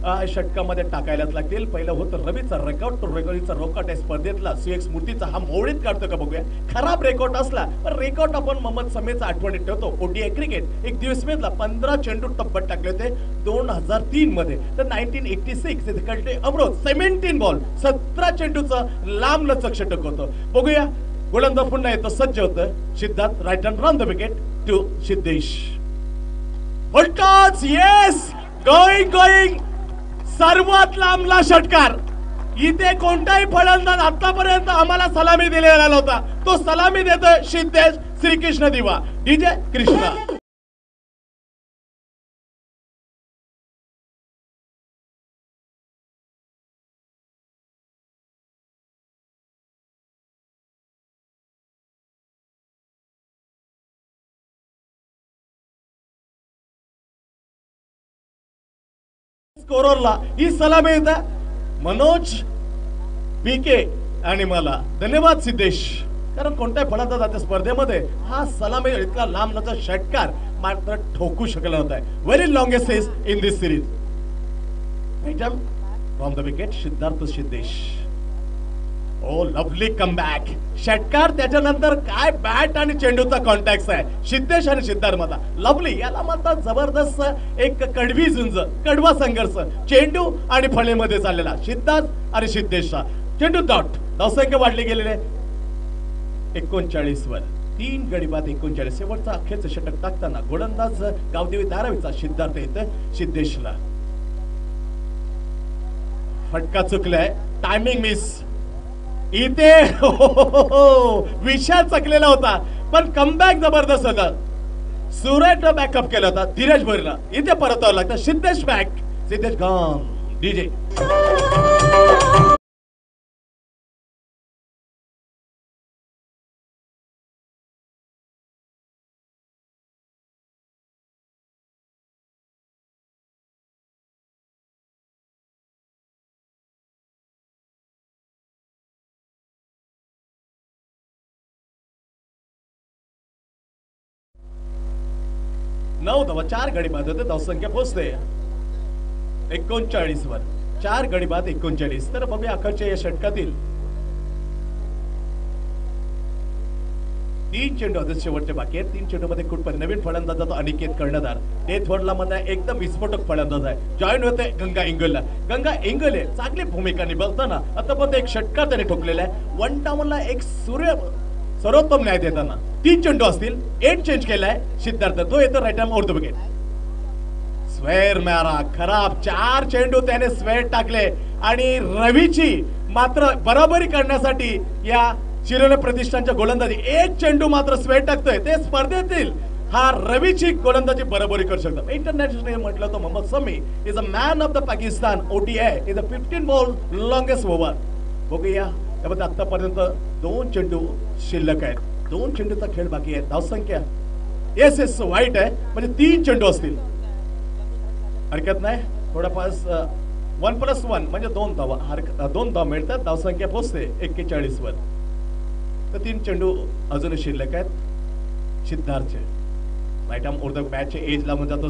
Speaker 2: षटकामध्ये टाकायलाच लागतील. पहिलं होतं रवीचा रेकॉर्ड. तो रवीचा रेकॉर्ड आहे स्पर्धेतला सुएक्स मूर्तीचा हा मोडीत काढतो का बघूया. खराब रेकॉर्ड असला पण रेकॉर्ड आपण मोहम्मद समीचा आठवणीत ठेवतो. ओडीआय क्रिकेट एक दिवस मधला 15 चेंडू टप्प्यात टाकले होते 2003 मध्ये. तर 1986 इथे कळते अमरोज 17 बॉल 17 चेंडूचं लांब लचक षटक होतं. बघूया गोलंदाज पुन्हा येतो. सज्ज होतं Siddharth. Right hand round the wicket to Siddhesh. Full toss yes going सर्वात लांबला षटकार. इथे कोणताही फलंदाज आतापर्यंत आम्हाला सलामी दिलेला होता. तो सलामी देतोय सिद्धेश श्रीकृष्ण दिवा. डीजे कृष्णा. स्कोररला ही सलामी येत मनोज बीके आणि मला. धन्यवाद सिद्धेश. कारण कोणत्याही फलंदाज जाते स्पर्धेमध्ये हा सलामी इतका लांबचा षटकार मात्र ठोकू शकला होता. Very longest is in this series. Item from the wicket Siddharth Siddhesh. Oh lovely comeback. षटकार त्याच्यानंतर काय बॅट आणि चेंडूचा कॉन्टॅक्ट आहे सिद्धेश आणि सिद्धार्थ मध्ये. लवली याला म्हणतात जबरदस्त एक कडवी झुंज कडवा संघर्ष चेंडू आणि फळेमध्ये चाललेला सिद्धार्थ आणि सिद्धेशचा. चेंडू डॉट धावसंख्या वाढली गेलेले 39 वर 3 गडी बाद 39. शेवटचा अखेरचं षटक टाकताना गोलंदाज गावदेवी धारावीचा सिद्धार्थ येतं सिद्धेशला. फटका चुकलाय. Timing miss. इथे विषय चकलेला होता पण कमबॅक जबरदस्त होता. सुरेश बॅकअप केला होता धीरज भरला. इथे परतावं लागतं. Siddhesh back. Siddhesh gone. DJ. नऊ धावा 4 गडी बाद होते. धावसंख्या पोहोचते 39 वर. 4 गडी बाद 39. तर बघूया अखेरच्या या षटकातील 3 चेंडू आता शेवटचे बाकी आहेत. 3 चेंडू मध्ये खूप नवीन फलंदाज जातो अनिकेत कर्णधार. डेथ वरला मध्ये एकदम विस्फोटक फलंदाज आहे. जॉईन होते गंगा इंगलला. गंगा इंगले चांगली भूमिका निभावताना आता पण एक षटकार त्याने ठोकलेला आहे. 1 डाऊनला एक सर्वोत्तम न्याय देताना 3 चेंडू असतील. 8 चेंज केलाय सिद्धार्थ. तो येतो right arm over the wicket. Square मारा खराब. 4 चेंडू त्याने स्वेअर टाकले आणि रवीची मात्र बरोबरी करण्यासाठी या शिरोले प्रतिष्ठानच्या गोलंदाजी 1 चेंडू मात्र स्वेअर टाकतोय. ते स्पर्धेतील हा रवीची गोलंदाजी बरोबरी करू शकतो. इंटरनॅशनल म्हटलं तर मोहम्मद समी is a man of the Pakistan. ODI is a 15 ball longest over. बघूया त्यामध्ये आतापर्यंत 2 चेंडू शिल्लक आहेत. 2 चेंडूचा खेळ बाकी आहे. धावसंख्या एस वाईट आहे म्हणजे 3 चेंडू असतील. हरकत नाही. थोडाफार 1+1 म्हणजे 2 धावा. 2 धावा मिळतात. धावसंख्या पोहोचते 41 वर. तर 3 चेंडू अजूनही शिल्लक आहेत सिद्धार्थचे. Right arm over the match edge लावून जातो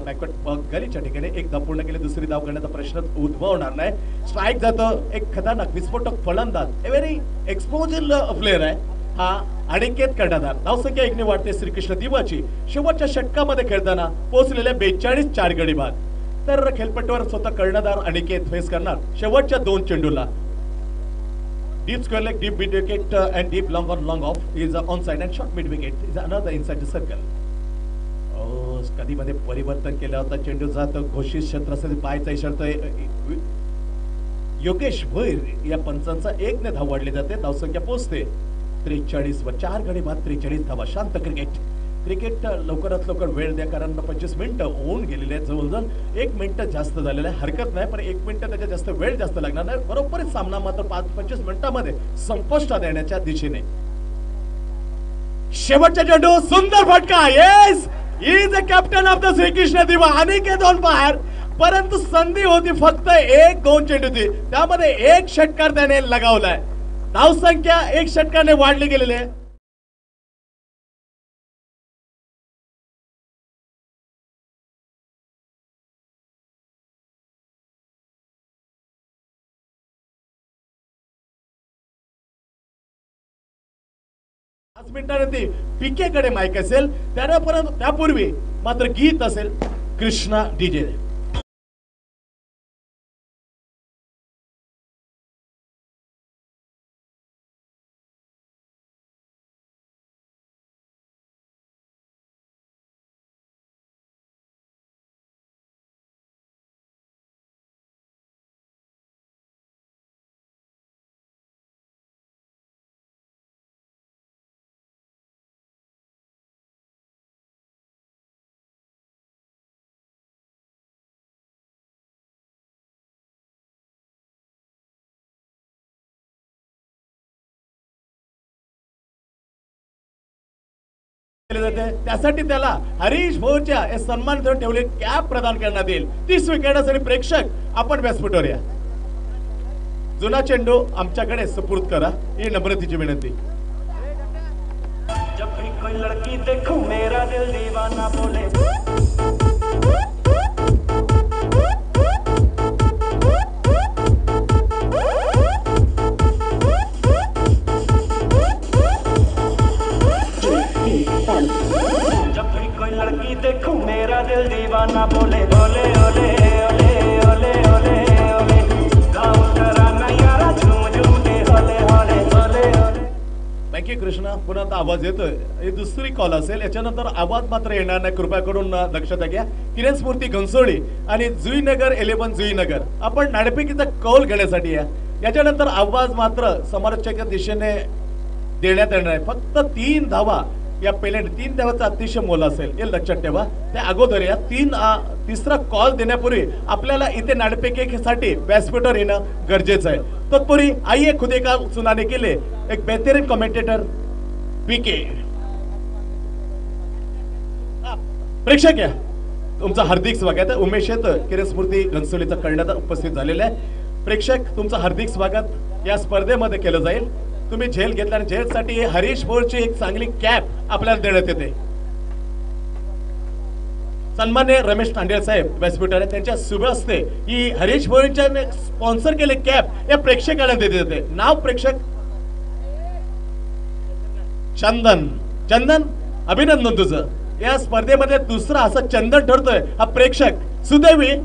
Speaker 2: बॅकवर्ड गलीच्या ठिकाणी. 1 धाव पूर्ण केली. दुसरी धाव करण्याचा प्रश्न उद्भवणार नाही. स्ट्राईक जातो. एक खतरनाक विस्फोटक फलंदाज व्हेरी एक्सपोजर प्लेअर आहे हा अनिकेत कर्णधार. धावसंख्या 1 ने वाढते श्रीकृष्ण दिवाची. शेवटच्या षटकामध्ये खेळताना पोहोचलेल्या 42 4 गडी बाद. तर खेळपट्टीवर स्वतः कर्णधार अनिकेत फेस करणार शेवटच्या 2 चेंडूला. Deep square leg, deep mid wicket and deep long on long off is onside and short mid wicket is another inside the circle. कधी मध्ये परिवर्तन केलं होतं. चेंडू जात घोषित क्षेत्रासाठी पायचा इशारा. योगेश भोईर या पंचांचा 1 ने धाव वाढली जाते. धावसंख्या पोहोचते 43 वर. 4 गडी बाद 43 धावा. शांत क्रिकेट लवकरात लवकर वेळ द्या कारण 25 मिनिटं होऊन गेलेले आहेत. जवळजवळ 1 मिनिट जास्त झालेलं आहे. हरकत नाही पण 1 मिनिट त्याच्या जास्त वेळ जास्त लागणार नाही. बरोबर सामना मात्र 25 मिनिटांमध्ये संपुष्टात देण्याच्या दिशेने. शेवटचा चेंडू सुंदर फटका. Yes is the captain of the Shrikrishna Diva. Aniket on fire. परंतु संधी होती फक्त 1-2 चेंडूची. त्यामध्ये 1 षटकार त्याने लगावलाय. धावसंख्या 1 षटकाने वाढली गेलेली आहे. 5 मिनिटांनी पीके कडे माईक असेल त्यापूर्वी मात्र गीत असेल कृष्णा डीजे. त्यासाठी त्याला हरीश भाऊच्या सन्मान ठेवले कॅप प्रदान करण्यात येईल. ती स्वीकारण्यासाठी प्रेक्षक आपण व्यासपीठावर या. जुना चेंडू आमच्याकडे सुपूर्द करा ही नम्रतेची विनंती.
Speaker 3: जब भी कोई लड़की देखूं मेरा दिल दीवाना बोले. जब भी कोई लड़की देखूं मेरा दिल दीवाना बोले. ओले ओले ओले ओले ओले ओले गाऊं कराना यारा झूम झूम के ओले ओले ओले ओले.
Speaker 2: थँक्यू कृष्णा. पुन्हा आता आवाज येतोय. ही दुसरी कॉल असेल. याच्यानंतर आवाज मात्र येणार नाही. कृपया करून दक्षता घ्या. किरण स्फूर्ती घनसोळी आणि जुईनगर 11 जुईनगर आपण नाणेफेकीचा कौल घेण्यासाठी या. याच्यानंतर आवाज मात्र समोरच्या दिशेने देण्यात येणार आहे. फक्त 3 धावा या पहिल्या 3 धावाचा अतिशय मोल असेल हे लक्षात ठेवा. त्या अगोदर या तिसरा कॉल देण्यापूर्वी आपल्याला इथे नाणेफेकीसाठी व्यासपीठावर येणं गरजेचं आहे. तत्पूर्वी आइए खुदे का सुनाने के लिए एक बेहतरीन कमेंटेटर पीके. प्रेक्षक या तुमचं हार्दिक स्वागत आहे. उमेश येत किरण स्फूर्ती घनसोलीचा करण्यात उपस्थित झालेला आहे. प्रेक्षक तुमचं हार्दिक स्वागत या स्पर्धेमध्ये केलं जाईल. तुम्ही झेल घेतला आणि झेलसाठी हरीश भोरची एक चांगली कॅप आपल्याला देण्यात येते. सन्मान्य रमेश तांडेल साहेब व्यासपीठावर त्यांच्या शुभ हस्ते ही हरीश भोरच्या स्पॉन्सर केले कॅप या प्रेक्षकाला देण्यात येते. नाव प्रेक्षक चंदन. चंदन अभिनंदन तुझं. या स्पर्धेमध्ये दुसरा असं चंदन ठरतोय हा प्रेक्षक सुदैवी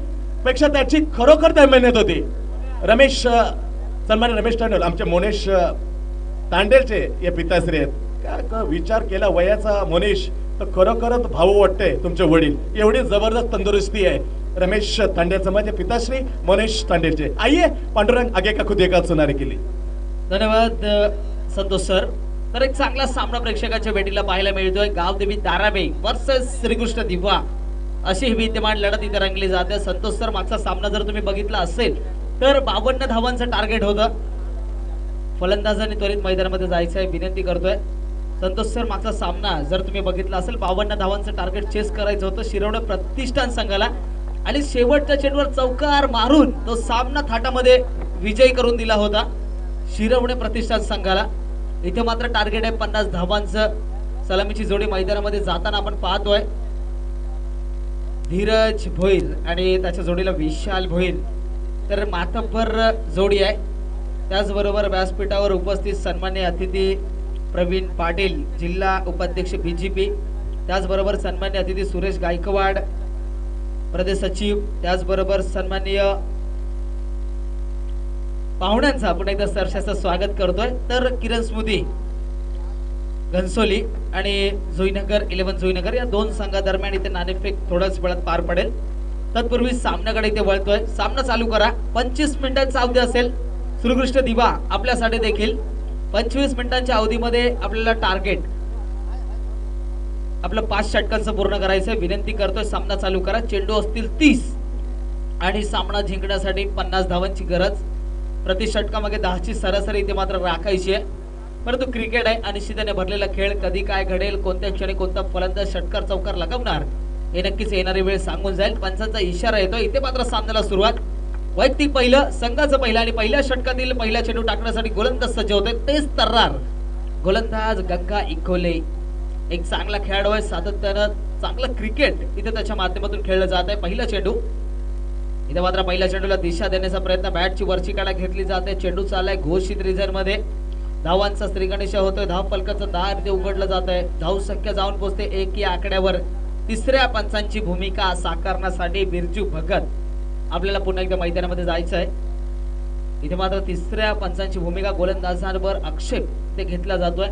Speaker 2: पेक्षा त्याची खरोखर त्या मेहनत होती. रमेश सन्मान्य रमेश तांडेल आमचे मोनेश तांडेलचे या पिताश्री आहेत. काय विचार केला वयाचा मोनेश तर खरोखरच भाऊ वाटते तुमचे वडील. एवढी जबरदस्त तंदुरुस्ती आहे रमेश तांडेलचं म्हणजे पिताश्री मोनेश तांडेलचे. आइए पांडुरंग आगे का खुद एका सुनारी केली.
Speaker 1: धन्यवाद संतोष सर. तर एक चांगला सामना प्रेक्षकांच्या भेटीला पाहायला मिळतोय. गावदेवी दाराबे वर्सेस श्रीकृष्ण दिवा अशी ही विद्यमान लढत इथे रंगली जाते. संतोष सर मागचा सामना जर तुम्ही बघितला असेल तर 52 धावांचं टार्गेट होतं. फलंदाजांनी त्वरित मैदानामध्ये जायचं आहे विनंती करतोय. संतोष सर मागचा सामना जर तुम्ही बघितला असेल 52 धावांचं टार्गेट चेस करायचं होतं शिरवणे प्रतिष्ठान संघाला आणि शेवटच्या चेंडूवर चौकार मारून तो सामना थाटामध्ये विजयी करून दिला होता शिरवणे प्रतिष्ठान संघाला. इथे मात्र टार्गेट आहे 50 धावांचं. सलामीची जोडी मैदानामध्ये जाताना आपण पाहतोय धीरज भोईर आणि त्याच्या जोडीला विशाल भोईर तर मातब्बर जोडी आहे. त्याचबरोबर व्यासपीठावर उपस्थित सन्मान्य अतिथी प्रवीण पाटील जिल्हा उपाध्यक्ष बीजेपी. त्याचबरोबर सन्मान्य अतिथी सुरेश गायकवाड प्रदेश सचिव. त्याचबरोबर सन्माननीय पाहुण्यांचा आपण एकदा सरशाचं स्वागत करतोय. तर किरण स्मृती घनसोली आणि जुईनगर 11 जुईनगर या 2 संघादरम्यान इथे नाणेफेक थोड्याच वेळात पार पडेल. तत्पूर्वी सामन्याकडे इथे वळतोय. सामना चालू करा. 25 मिनिटांचा अवधी असेल. श्रीकृष्ण दिवा आपल्यासाठी देखील 25 मिनिटांच्या अवधीमध्ये आपल्याला टार्गेट आपलं 5 षटकांचं पूर्ण करायचं विनंती करतोय. सामना चालू करा. चेंडू असतील 30 आणि सामना जिंकण्यासाठी 50 धावांची गरज. प्रति षटकामागे 10ची सरासरी इथे मात्र राखायची आहे. परंतु क्रिकेट आहे अनिश्चिततेने भरलेला खेळ. कधी काय घडेल कोणत्या क्षणी कोणता फलंदाज षटकार चौकार लगावणार हे नक्कीच येणारी वेळ सांगून जाईल. पंचांचा इशारा येतो. इथे मात्र सामन्याला सुरुवात. वैयक्तिक पहिलं संघाचं पहिलं आणि पहिल्या षटकातील पहिला चेंडू टाकण्यासाठी गोलंदाज सज्ज होते. तेच तर्रार गोलंदाज गंगा इकोले एक चांगला खेळाडू आहे. सातत्यानं चांगलं क्रिकेट इथे त्याच्या माध्यमातून खेळलं जात आहे. पहिला चेंडू इथे मात्र पहिल्या चेंडूला दिशा देण्याचा प्रयत्न. बॅटची वरची काढा घेतली जाते. चेंडू चाललाय घोषित रिझन मध्ये. धावांचा श्रीगणेशा होतोय. धाव फलकाचं दार ते उघडलं जात आहे. धाव संख्या जाऊन पोहोचते 1 या आकड्यावर. तिसऱ्या पंचांची भूमिका साकारण्यासाठी बिरजू भगत आपल्याला पुन्हा एकदा मैदानामध्ये जायचं आहे. इथे मात्र तिसऱ्या पंचांची भूमिका गोलंदाजांवर आक्षेप ते घेतला जातोय.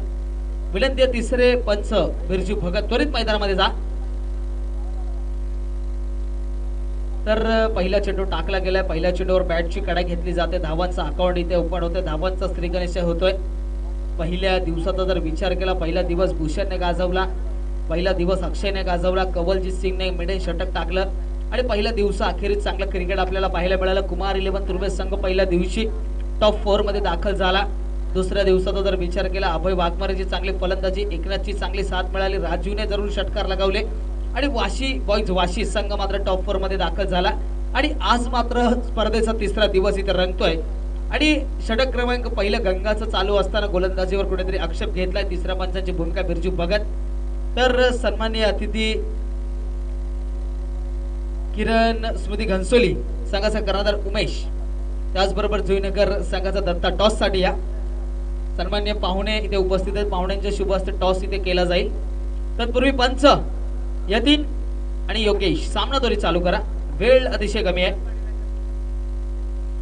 Speaker 1: विनंती आहे तिसरे पंच बिरजू भगत त्वरित मैदानामध्ये जा. तर पहिला चेंडू टाकला गेलाय. पहिल्या चेंडूवर बॅटची कडा घेतली जाते. धावांचा अकाउंट इथे ओपन होते. धावांचा श्रीगणेश होतोय. पहिल्या दिवसाचा जर विचार केला, पहिला दिवस भूषणने गाजवला, पहिला दिवस अक्षयने गाजवला, कवलजीत सिंगने मिडे षटक टाकलं आणि पहिल्या दिवसा अखेरीत चांगलं क्रिकेट आपल्याला पाहायला मिळालं. कुमार 11 तुर्वे संघ पहिल्या दिवशी टॉप 4 मध्ये दाखल झाला. दुसऱ्या दिवसाचा जर विचार केला, अभय वाघमारेची चांगली फलंदाजी, एकनाथची चांगली साथ मिळाली, राजूने जरूर षटकार लगावले आणि वाशी बॉईज वाशी संघ मात्र टॉप 4 मध्ये दाखल झाला. आणि आज मात्र स्पर्धेचा तिसरा दिवस इथे रंगतोय आणि षटक क्रमांक पहिलं गंगाचं चालू असताना गोलंदाजीवर कुठेतरी आक्षेप घेतलाय. तिसऱ्या पंचांची भूमिका बिरजू भगत. तर सन्माननीय अतिथी किरण स्मृती घनसोली संघाचा कर्णधार उमेश, त्याचबरोबर जुईनगर संघाचा दत्ता टॉस साठी या. सन्मान्य पाहुणे इथे उपस्थित आहेत. पाहुण्यांच्या शुभ हस्ते टॉस इथे केला जाईल. तत्पूर्वी पंच यतीन आणि योगेश सामना दोरी चालू करा. वेळ अतिशय कमी आहे.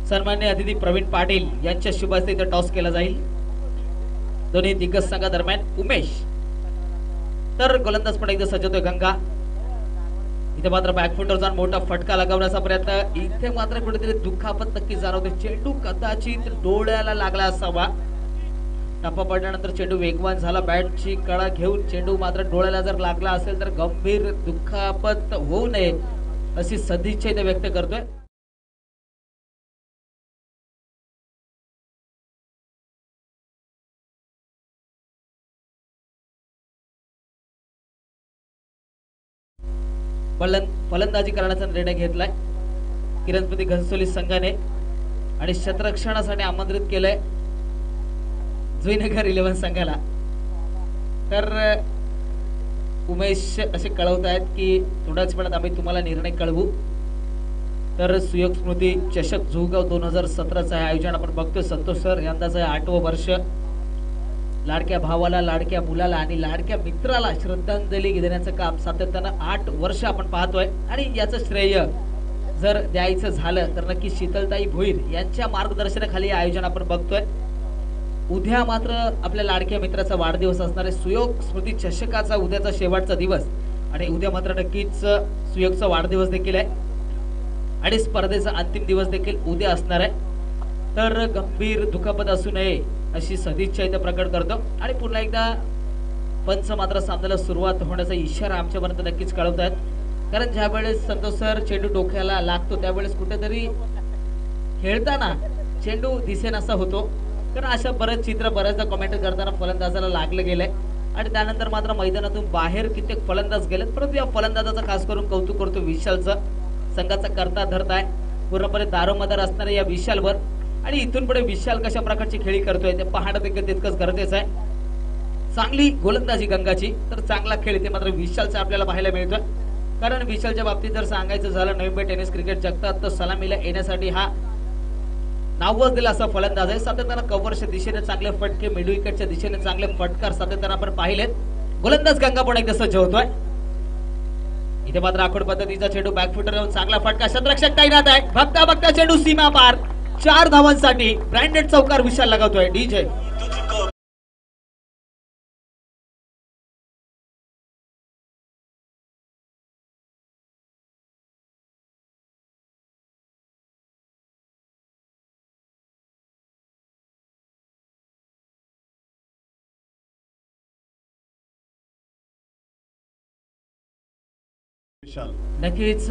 Speaker 1: सन्मान्य अतिथी प्रवीण पाटील यांच्या शुभ हस्ते इथे टॉस केला जाईल. दोन्ही दिग्गज संघादरम्यान उमेश. तर गोलंदाज पण एकदा सज्ज होतोय गंगा. इथे मात्र बॅकफुटवर जाऊन मोठा फटका लगावण्याचा प्रयत्न. इथे मात्र कुठेतरी दुखापत नक्की जाणवते. चेंडू कदाचित डोळ्याला लागला असावा. टप्पा पडल्यानंतर चेंडू वेगवान झाला. बॅटची कळा घेऊन चेंडू मात्र डोळ्याला जर लागला असेल तर गंभीर दुखापत होऊ नये अशी सदिच्छा इथे व्यक्त करतोय. फलंदाजी करण्याचा निर्णय घेतलाय किरण स्मृती घनसोली संघाने आणि क्षेत्ररक्षणासाठी आमंत्रित केलंय जुईनगर 11 संघाला. तर उमेश असे कळवत आहेत की थोड्याच वेळात आम्ही तुम्हाला निर्णय कळवू. तर सुयोग स्मृती चषक झुगाव 2017चं हे आयोजन आपण बघतोय. संतोष सर यंदाचं 8वं वर्ष. लाडक्या भावाला, लाडक्या मुलाला आणि लाडक्या मित्राला श्रद्धांजली देण्याचं काम सातत्यानं 8 वर्ष आपण पाहतोय. आणि याचं श्रेय जर द्यायचं झालं तर नक्की शीतलताई भोईर यांच्या मार्गदर्शनाखाली आयोजन आपण बघतोय. उद्या मात्र आपल्या लाडक्या मित्राचा वाढदिवस असणार आहे. सुयोग स्मृती चषकाचा उद्याचा शेवटचा दिवस आणि उद्या मात्र नक्कीच सुयोगचा वाढदिवस देखील आहे आणि स्पर्धेचा अंतिम दिवस देखील उद्या असणार आहे. तर गंभीर दुखापत असू नये अशी सदिच्छा इथे प्रकट करतो. आणि पुन्हा एकदा पंच मात्र सामन्याला सुरुवात होण्याचा इशारा आमच्यापर्यंत नक्कीच कळवत आहेत. कारण ज्या वेळेस संतोष सर चेंडू डोक्याला लागतो त्यावेळेस कुठेतरी खेळताना चेंडू दिसेनासा होतो. कारण अशा बरेच चित्र बऱ्याचदा कमेंट करताना फलंदाजाला लागलं गेलंय आणि त्यानंतर मात्र मैदानातून बाहेर कित्येक फलंदाज गेलेत. परंतु या फलंदाजाचं खास करून कौतुक करतो विशालचं. संघाचा करता धरता आहे पूर्णपणे दारोमदार असणाऱ्या या विशालवर. आणि इथून पुढे विशाल कशा प्रकारची खेळी करतोय ते पाहणं देखील तितकंच गरजेचं आहे. चांगली गोलंदाजी गंगाची, तर चांगला खेळ इथे मात्र विशालचा आपल्याला पाहायला मिळतोय. कारण विशालच्या बाबतीत जर सांगायचं झालं नवी मुंबई टेनिस क्रिकेट जगतात तर सलामीला येण्यासाठी हा नावच दिला असा फलंदाज आहे. सातत्यानं कव्हरच्या दिशेने चांगले फटके, मिड विकेटच्या दिशेने चांगले फटकार सातत्यानं आपण पाहिलेत. गोलंदाज गंगा पण एकदा सज्ज होतोय. इथे मात्र आखूड पद्धतीचा चेंडू बॅकफुटर येऊन चांगला फटका. क्षेत्ररक्षक तैनात आहे. बघता बघता चेंडू सीमा पार. 4 धावांसाठी ब्रँडेड चौकार विशाल लगावतोय. डीजे
Speaker 2: विशाल
Speaker 1: नक्कीच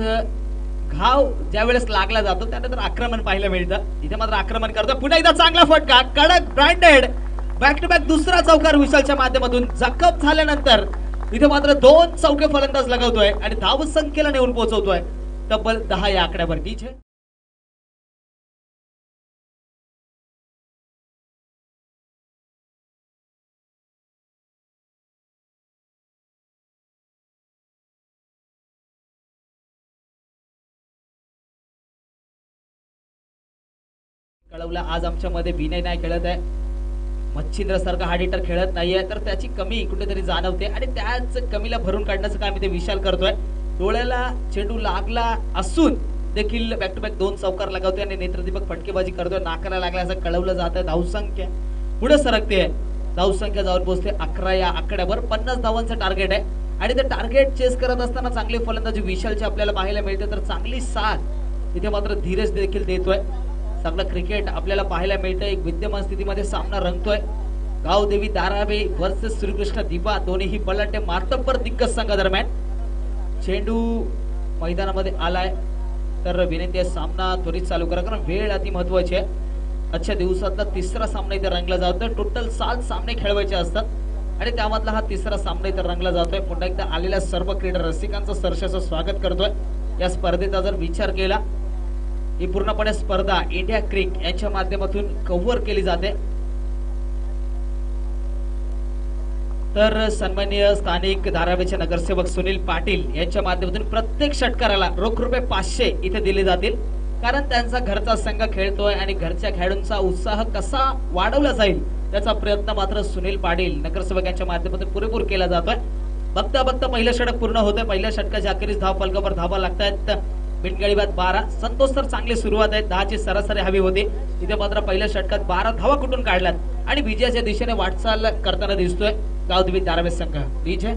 Speaker 1: घाव ज्या वेळेस लागला जातो त्यानंतर आक्रमण पाहायला मिळतं. इथे मात्र आक्रमण करतो. पुन्हा एकदा चांगला फटका. कडक ब्रँडेड बॅक टू बॅक दुसरा चौकार विशालच्या माध्यमातून. जखम झाल्यानंतर इथे मात्र 2 चौके फलंदाज लगावतोय आणि धाव संख्येला नेऊन पोहोचवतोय तब्बल 10 या आकड्यावर. डीजे कळवलं आज आमच्या मध्ये विनय नाही खेळत आहे. मच्छिंद्र सारखा हार्ड हिटर खेळत नाहीये तर त्याची कमी कुठेतरी जाणवते आणि त्याच कमीला भरून काढण्याचं काम इथे विशाल करतोय. डोळ्याला चेंडू लागला असून देखील बॅक टू बॅक 2 चौकार लगावतोय आणि नेत्रदीपक फटकेबाजी करतोय. नाकाला लागला असं कळवलं जात आहे. धावसंख्या पुढे सरकते. धावसंख्या जाऊन पोहोचते 11 या आकड्यावर. 50 धावांचं टार्गेट आहे आणि ते टार्गेट चेस करत असताना चांगली फलंदाजी विशालची आपल्याला पाहायला मिळते. तर चांगली साथ इथे मात्र धीरज देखील देतोय. चांगलं क्रिकेट आपल्याला पाहायला मिळतं. एक विद्यमान स्थितीमध्ये सामना रंगतोय. गावदेवी दारावे वर्सेस श्रीकृष्ण दिबा दोन्हीही बलाढ्य मातब्बर दिग्गज संघादरम्यान. चेंडू मैदानामध्ये आलाय तर विनंती आहे सामना त्वरित चालू करा कारण वेळ अति महत्वाची आहे. आजच्या दिवसातला तिसरा सामना इथे रंगला जातोय. टोटल 7 सामने खेळवायचे असतात आणि त्यामधला हा तिसरा सामना इथे रंगला जातोय. पुन्हा एकदा आलेल्या सर्व क्रीडा रसिकांचं सहर्षाचं स्वागत करतोय. या स्पर्धेचा जर विचार केला ही पूर्णपणे स्पर्धा इंडिया क्रिक यांच्या माध्यमातून कव्हर केली जाते. तर सन्माननीय स्थानिक धारावीचे नगरसेवक सुनील पाटील यांच्या माध्यमातून प्रत्येक षटकाराला रोख रुपये 500 इथे दिले जातील कारण त्यांचा घरचा संघ खेळतोय आणि घरच्या खेळाडूंचा उत्साह कसा वाढवला जाईल त्याचा प्रयत्न मात्र सुनील पाटील नगरसेवक यांच्या माध्यमातून पुरेपूर केला जातोय. बघता बघता पहिलं षटक पूर्ण होतंय. पहिल्या षटकाच्या अखेरीस धाव फलकावर धावा लागतायत. बिनगडी बाद 12. संतोष सर चांगली सुरुवात आहे. 10 ची सरासरी हवी होती. इथे मात्र पहिल्या षटकात 12 धावा कुठून काढल्यात आणि विजयाच्या दिशेने वाटचाल करताना दिसतोय गावदेवी दारावे संघ. विजय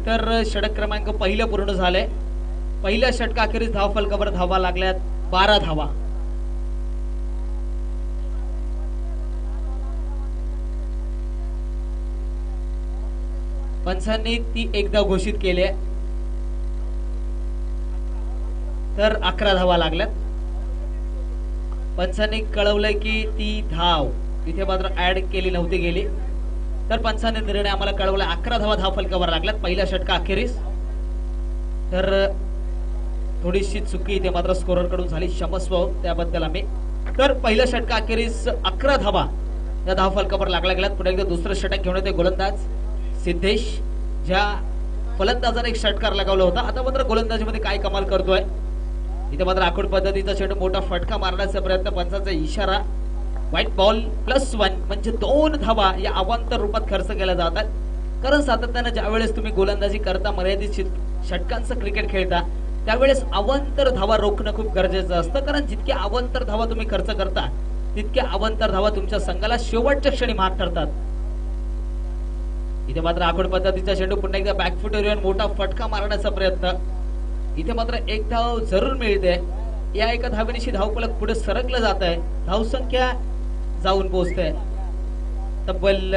Speaker 1: तर षटक क्रमांक पहिलं पूर्ण झालंय. पहिल्या षटकाखेरीस धाव फलकावर धावा लागल्यात 12 धावा. पंचांनी ती एकदा घोषित केली आहे तर 11 धावा लागल्यात. पंचांनी कळवलंय की ती धाव तिथे मात्र ऍड केली नव्हती गेली तर पंचांनी निर्णय आम्हाला कळवला 11 धावा धाव फलकावर लागल्यात पहिल्या षटका अखेरीस. तर थोडीशी चुकी इथे मात्र स्कोरर कडून झाली. क्षमस्व त्याबद्दल आम्ही. तर पहिल्या षटका अखेरीस 11 धावा या धाव फलकावर लागल्या गेल्यात. पुढे एकदा दुसरं षटक घेऊन येते गोलंदाज सिद्धेश. ज्या फलंदाजाने एक षटकार लगावला होता आता मात्र गोलंदाजीमध्ये काय कमाल करतोय. इथे मात्र आखूड पद्धतीचा चेंडू मोठा फटका मारण्याचा प्रयत्न. पंचाचा इशारा व्हाईट बॉल +1 म्हणजे 2 धावा या अवांतर रूपात खर्च केल्या जातात. कारण सातत्याने ज्यावेळेस तुम्ही गोलंदाजी करता मर्यादित षटकांचं क्रिकेट खेळता त्यावेळेस अवांतर धावा रोखणं खूप गरजेचं असतं. कारण जितक्या अवांतर धावा तुम्ही खर्च करता तितक्या अवांतर धावा तुमच्या संघाला शेवटच्या क्षणी महाग ठरतात. इथे मात्र आखूड पद्धतीचा चेंडू पुन्हा एकदा बॅकफुटवर येऊन मोठा फटका मारण्याचा प्रयत्न. इथे मात्र एक धाव जरूर मिळते. या एका धावेनिशी धावफलक पुढे सरकलं जात आहे. धावसंख्या जाऊन पोहोचते तब्बल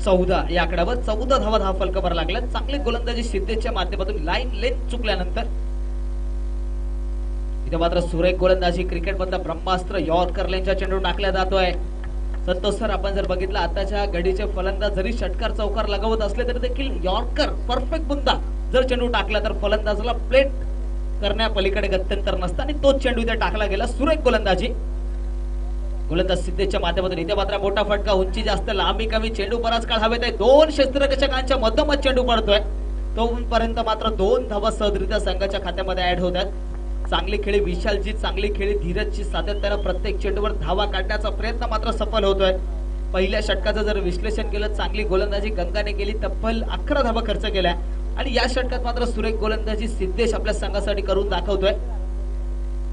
Speaker 1: 14 या आकड्यावर. 14 धावा धाव फलकावर लागल्या. चांगली गोलंदाजी सिद्धेशच्या माध्यमातून लाईन लेन चुकल्यानंतर इथे मात्र सुरेख गोलंदाजी क्रिकेट मधला ब्रह्मास्त्र यॉर्कर लेनच्या चेंडू टाकला जातोय. संतोष सर आपण जर बघितलं आताच्या घडीचे फलंदाज जरी षटकार चौकार लगावत असले तरी देखील यॉर्कर परफेक्ट बुंदा जर चेंडू टाकला तर फलंदाजाला प्लेट करण्या पलीकडे गत्यंतर नसतं आणि तोच चेंडू इथे टाकला गेला. सुरेख गोलंदाजी गोलंदाज सिद्धेशच्या माध्यमातून. इथे मात्र मोठा फटका. उंची जास्त लांबी कमी. चेंडू बराच काळ हवेत आहे. 2 क्षेत्ररक्षकांच्या मधोमध चेंडू पडतोय. तोपर्यंत मात्र 2 धावा सहजरित्या संघाच्या खात्यामध्ये ऍड होतात. चांगली खेळी विशालची, चांगली खेळी धीरजची. सातत्यानं प्रत्येक चेंडूवर धावा काढण्याचा प्रयत्न मात्र सफल होतोय. पहिल्या षटकाचं जर विश्लेषण केलं चांगली गोलंदाजी गंगाने केली. तब्बल 11 धावा खर्च केल्या आणि या षटकात मात्र सुरेख गोलंदाजी सिद्धेश आपल्या संघासाठी करून दाखवतोय.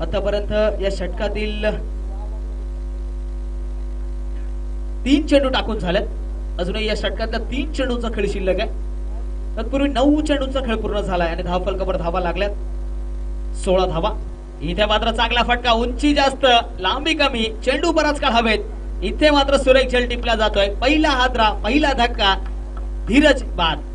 Speaker 1: आतापर्यंत या षटकातील 3 चेंडू टाकून झालेत. अजूनही या षटकातल्या 3 चेंडूंचा खेळ शिल्लक आहे. तत्पूर्वी 9 चेंडूंचा खेळ पूर्ण झालाय आणि धाव फलकावर धावा लागल्यात 16 धावा. इथे मात्र चांगला फटका. उंची जास्त लांबी कमी. चेंडू बराच काळ हवेत. इथे मात्र सुरेख झेल टिपला जातोय. पहिला हादरा, पहिला धक्का. धीरज बाद.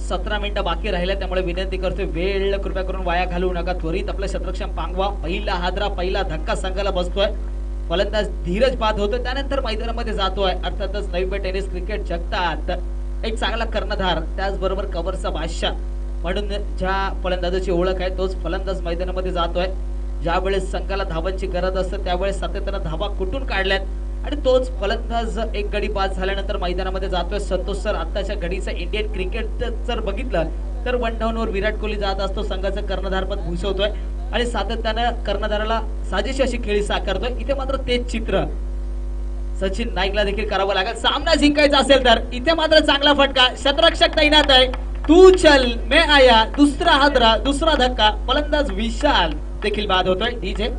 Speaker 1: 17 मिनिटं बाकी राहिले, त्यामुळे विनंती करतोय वेळ कृपया करून वाया घालवू नका. त्वरित आपलं क्षेत्ररक्षण पांगवा. पहिला हादरा, पहिला धक्का संघाला बसतोय. फलंदाज धीरज बाद होतोय, त्यानंतर मैदानामध्ये जातोय. अर्थातच नवी टेनिस क्रिकेट जगतात एक चांगला कर्णधार, त्याचबरोबर कव्हरचा बादशाह म्हणून ज्या फलंदाजाची ओळख आहे तोच फलंदाज मैदानामध्ये जातोय. ज्यावेळेस संघाला धावांची गरज असते त्यावेळेस सातत्यानं धावा कुठून काढल्यात आणि तोच फलंदाज एक गडी बाद झाल्यानंतर मैदानामध्ये जातोय. संतोष सर, आताच्या घडीचं इंडियन क्रिकेट जर बघितलं तर 1 डाऊनवर विराट कोहली जात असतो, संघाचं कर्णधारपद भूषवतोय आणि सातत्यानं कर्णधाराला साजेशी अशी खेळी साकारतोय. इथे मात्र तेच चित्र सचिन नाईकला देखील करावं लागेल. सामना जिंकायचा असेल तर इथे मात्र चांगला फटका, शतरक्षक तैनात आहे. तू चल मैं आया, दुसरा हादरा, दुसरा धक्का, फलंदाज विशाल देखील बाद होतोय. डीजे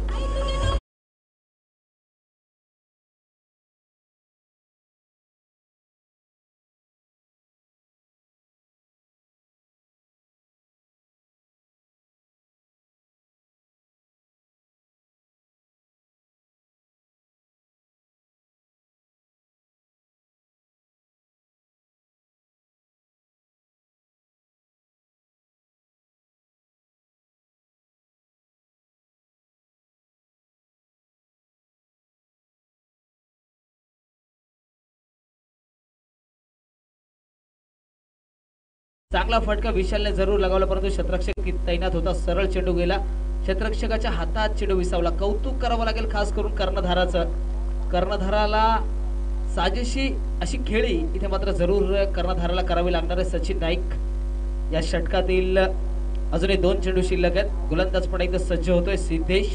Speaker 1: चांगला फटका विशालने जरूर लगावला, परंतु क्षेत्ररक्षक तैनात होता. सरळ चेंडू गेला, क्षेत्ररक्षकाच्या हातात चेंडू विसावला. कौतुक करावं लागेल खास करून कर्णधाराचं. कर्णधाराला साजेशी अशी खेळी इथे मात्र जरूर कर्णधाराला करावी लागणार आहे. सचिन नाईक या षटकातील अजूनही 2 चेंडू शिल्लक आहेत. गोलंदाज पण एकदा सज्ज होतोय सिद्धेश.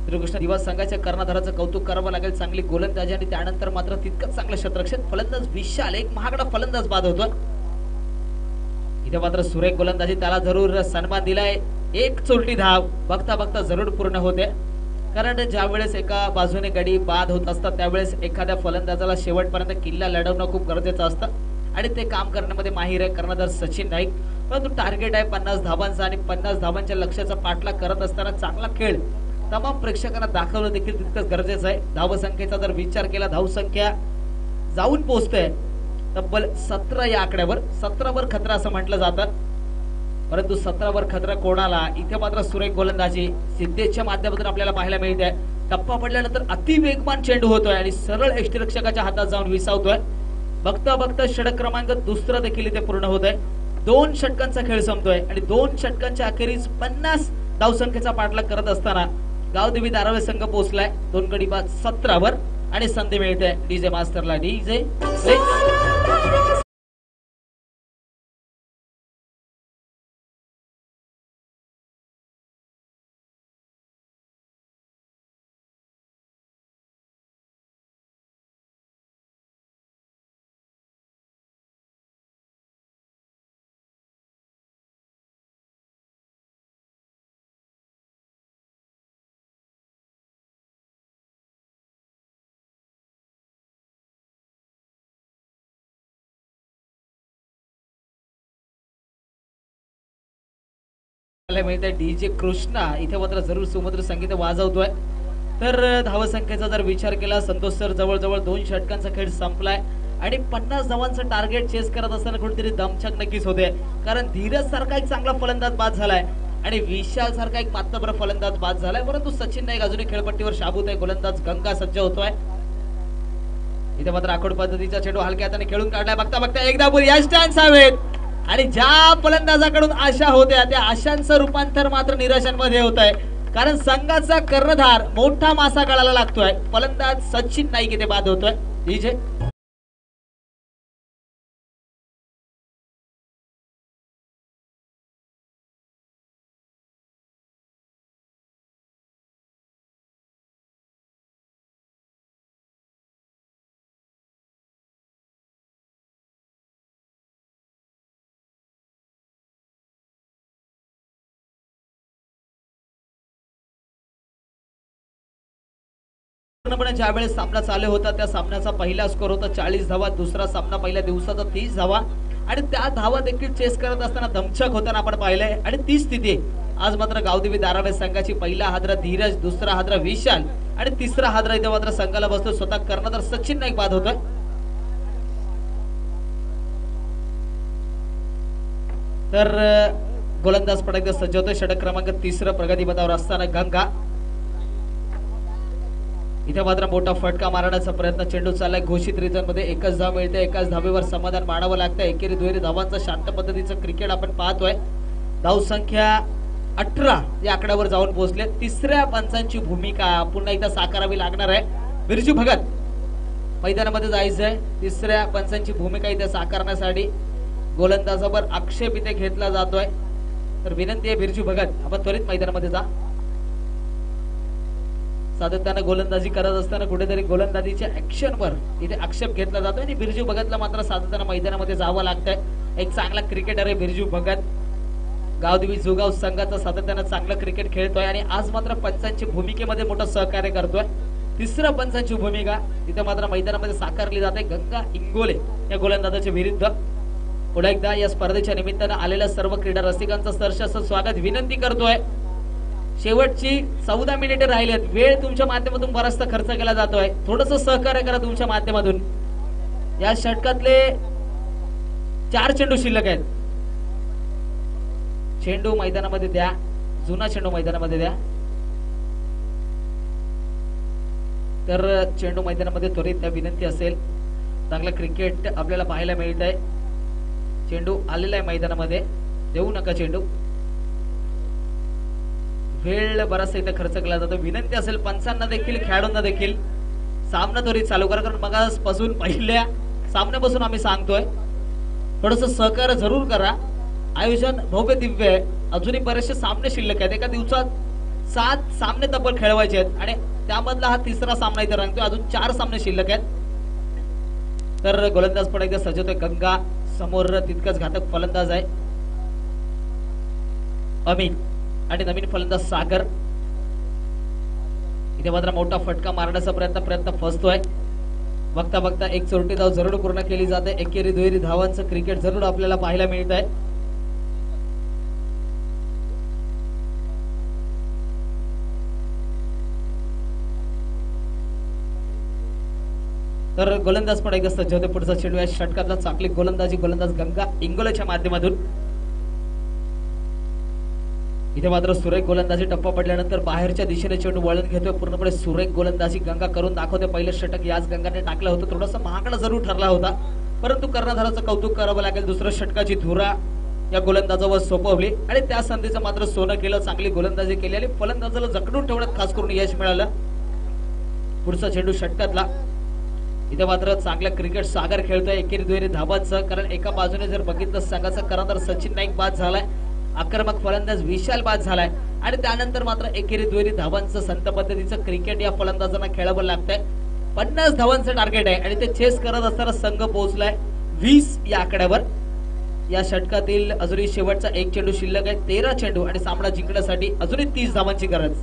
Speaker 1: श्रीकृष्ण दिवस संघाच्या कर्णधाराचं कौतुक करावं लागेल. चांगली गोलंदाजी आणि त्यानंतर मात्र तितकंच चांगलं क्षेत्ररक्षण. फलंदाज विशाल, एक महागडा फलंदाज बाद होतो. इथे मात्र सुरेख गोलंदाजी, त्याला जरूर सन्मान दिलाय. एक चोरटी धाव बघता बघता जरूर पूर्ण होते, कारण ज्या वेळेस एका बाजूने गडी बाद होत असतात त्यावेळेस एखाद्या फलंदाजाला शेवटपर्यंत किल्ला लढवणं खूप गरजेचं असतं आणि ते काम करण्यामध्ये माहिर आहे कर्णधार सचिन नाईक. परंतु टार्गेट आहे 50 धावांचा आणि 50 धावांच्या लक्ष्याचा पाठलाग करत असताना चांगला खेळ तमाम प्रेक्षकांना दाखवणं देखील तितकंच गरजेचं आहे. धावसंख्येचा जर विचार केला, धावसंख्या जाऊन पोहोचते तब्बल 17 या आकड्यावर. 17 वर खतरा असं म्हटलं जातं, परंतु 17 वर खतरा कोणाला? इथे मात्र सुरेख गोलंदाजी सिद्धेशच्या माध्यमातून आपल्याला पाहायला मिळते. टप्पा पडल्यानंतर अति वेगवान चेंडू होतोय आणि सरळ यष्टिरक्षकाच्या हातात जाऊन विसावतोय. बघता बघता षटक क्रमांक 2 देखील इथे पूर्ण होतोय. 2 षटकांचा खेळ संपतोय आणि 2 षटकांच्या अखेरीस 50 धावसंख्येचा पाठलाग करत असताना गावदेवी धारावे संघ पोहोचलाय 2 गडी बाद 17 वर आणि संधी मिळते डीजे मास्टरला. डीजे मिळते. डीजे कृष्णा इथे मात्र जरूर सुमधुर संगीत वाजवतोय. तर धावसंख्येचा जर विचार केला, संतोष सर जवळजवळ 2 षटकांचा खेळ संपलाय आणि 50 धावांचं टार्गेट चेस करत असताना कुठेतरी दमछाक नक्कीच होते, कारण धीरज सारखा एक चांगला फलंदाज बाद झालाय आणि विशाल सारखा एक मातब्र फलंदाज बाद झालाय. परंतु सचिन नाईक अजूनही खेळपट्टीवर शाबूत आहे. गोलंदाज गंगा सज्ज होतोय. इथे मात्र आखोड पद्धतीचा चेंडू हलक्या हाताने खेळून काढलाय. बघता बघता एकदा बोल या स्टँड्स हवेत आणि ज्या फलंदाजाकडून आशा होत्या त्या आशांचं रूपांतर मात्र निराशांमध्ये होत आहे, कारण संघाचा कर्णधार मोठा मासा गळाला लागतोय. फलंदाज सचिन नाईक इथे बाद होतोय. डीजे ज्यावेळेस सामना चालू होता त्या सामन्याचा पहिला स्कोर होता 40 धावा. दुसरा सामना पहिल्या दिवसाचा 30 धावा आणि त्या धावा देखील चेस करत असताना दमछाक होताना आपण पाहिलंय आणि ती स्थिती आज मात्र गावदेवी धारावे संघाची. पहिला हादरा धीरज, दुसरा हादरा विशाल आणि तिसरा हादरा इथे मात्र संघाला बसतो. स्वतः कर्णधार सचिन नाईक बाद होतोय. तर गोलंदाज पण एकदा सज्ज होतोय. षटक क्रमांक 3 प्रगतीपथावर असताना गंगा. इथे मात्र मोठा फटका मारण्याचा प्रयत्न. चेंडू चाललाय घोषित रिझन मध्ये. एकच धाव मिळते. एकाच धावेवर समाधान मानावं लागतं. एकेरी दुहेरी धावांचं शांत पद्धतीचं क्रिकेट आपण पाहतोय. धाव संख्या 18 या आकड्यावर जाऊन पोहोचले. तिसऱ्या पंचांची भूमिका पुन्हा एकदा साकारावी लागणार आहे. बिरजू भगत मैदानामध्ये जायचंय. तिसऱ्या पंचांची भूमिका इथे साकारण्यासाठी गोलंदाजावर आक्षेप इथे घेतला जातोय. तर विनंती आहे बिरजू भगत आपण त्वरित मैदानामध्ये जा. सातत्यानं गोलंदाजी करत असताना कुठेतरी गोलंदाजीच्या ऍक्शनवर इथे आक्षेप घेतला जातोय आणि बिरजू भगतला मात्र सातत्यानं मैदानामध्ये जावं लागतंय. एक चांगला क्रिकेटर आहे बिरजू भगत. गावदेवी जुगाव संघाचं सातत्यानं चांगलं क्रिकेट खेळतोय आणि आज मात्र पंचांची भूमिकेमध्ये मोठं सहकार्य करतोय. तिसऱ्या पंचांची भूमिका इथे मात्र मैदानामध्ये साकारली जाते. गंगा इंगोले या गोलंदाजाच्या विरुद्ध. पुन्हा एकदा या स्पर्धेच्या निमित्तानं आलेल्या सर्व क्रीडा रसिकांचं सहर्ष असं स्वागत विनंती करतोय. शेवटची 14 मिनिटे राहिलेत. वेळ तुमच्या माध्यमातून बराचसा खर्च केला जातोय. थोडंसं सहकार्य करा तुमच्या माध्यमातून. या षटकातले 4 चेंडू शिल्लक आहेत. चेंडू मैदानामध्ये द्या. जुना चेंडू मैदानामध्ये द्या. तर चेंडू मैदानामध्ये त्वरित त्या विनंती असेल. चांगलं क्रिकेट आपल्याला पाहायला मिळत आहे. चेंडू आलेला आहे मैदानामध्ये. देऊ नका चेंडू. वेळ बराचसा इथे खर्च केला जातो. विनंती असेल पंचांना देखील खेळाडूंना देखील सामना त्वरित चालू करा. कारण मगापासून पहिल्या सामन्यापासून आम्ही सांगतोय थोडस सहकार्य जरूर करा. आयोजन भव्य दिव्य आहे. अजूनही बरेचसे सामने शिल्लक आहेत. एका दिवसात 7 सामने तब्बल खेळवायचे आहेत आणि त्यामधला हा तिसरा सामना इथे रंगतोय. अजून 4 सामने शिल्लक आहेत. तर गोलंदाज पण एकदा सजवतोय गंगा. समोर तितकंच घातक फलंदाज आहे अमित आणि नवीन फलंदाज सागर. इथे मात्र मोठा फटका मारण्याचा प्रयत्न फसतोय. बघता बघता एक चोरटी धाव जरूर पूर्ण केली जाते. एकेरी दुहेरी धावांचं क्रिकेट जरूर आपल्याला पाहायला मिळत आहे. तर गोलंदाज पण एकदा सज्ज होते. पुढचा चेंडू या षटकातला चांगली गोलंदाजी गोलंदाज गंगा इंगोलेच्या माध्यमातून. इथे मात्र सुरेख गोलंदाजी टप्पा पडल्यानंतर बाहेरच्या दिशेने चेंडू वळण घेतोय. पूर्णपणे सुरेख गोलंदाजी गंगा करून दाखवते. पहिलं षटक याच गंगाने टाकलं होतं. थोडंसं महागडा जरूर ठरला होता परंतु कर्णधाराचं कौतुक करावं लागेल. दुसऱ्या षटकाची धुरा या गोलंदाजावर सोपवली आणि त्या संधीचं मात्र सोनं केलं. चांगली गोलंदाजी केली आणि फलंदाजाला जखडून ठेवण्यात खास करून यश मिळालं. पुढचा चेंडू षटकातला. इथे मात्र चांगलं क्रिकेट सागर खेळतोय. एकेरी दुहेरी धावांचं. कारण एका बाजूने जर बघितलं संघाचा कर्णधार सचिन नाईक बाद झालाय. आक्रमक फलंदाज विशाल बाद झालाय आणि त्यानंतर मात्र एकेरी दुहेरी धावांचं संत पद्धतीचं क्रिकेट या फलंदाजांना खेळावं लागतंय. 50 धावांचं टार्गेट आहे आणि ते चेस करत असताना संघ पोहोचलाय 20 या आकड्यावर. या षटकातील अजूनही शेवटचा एक चेंडू शिल्लक आहे. 13 चेंडू आणि सामना जिंकण्यासाठी अजूनही 30 धावांची गरज.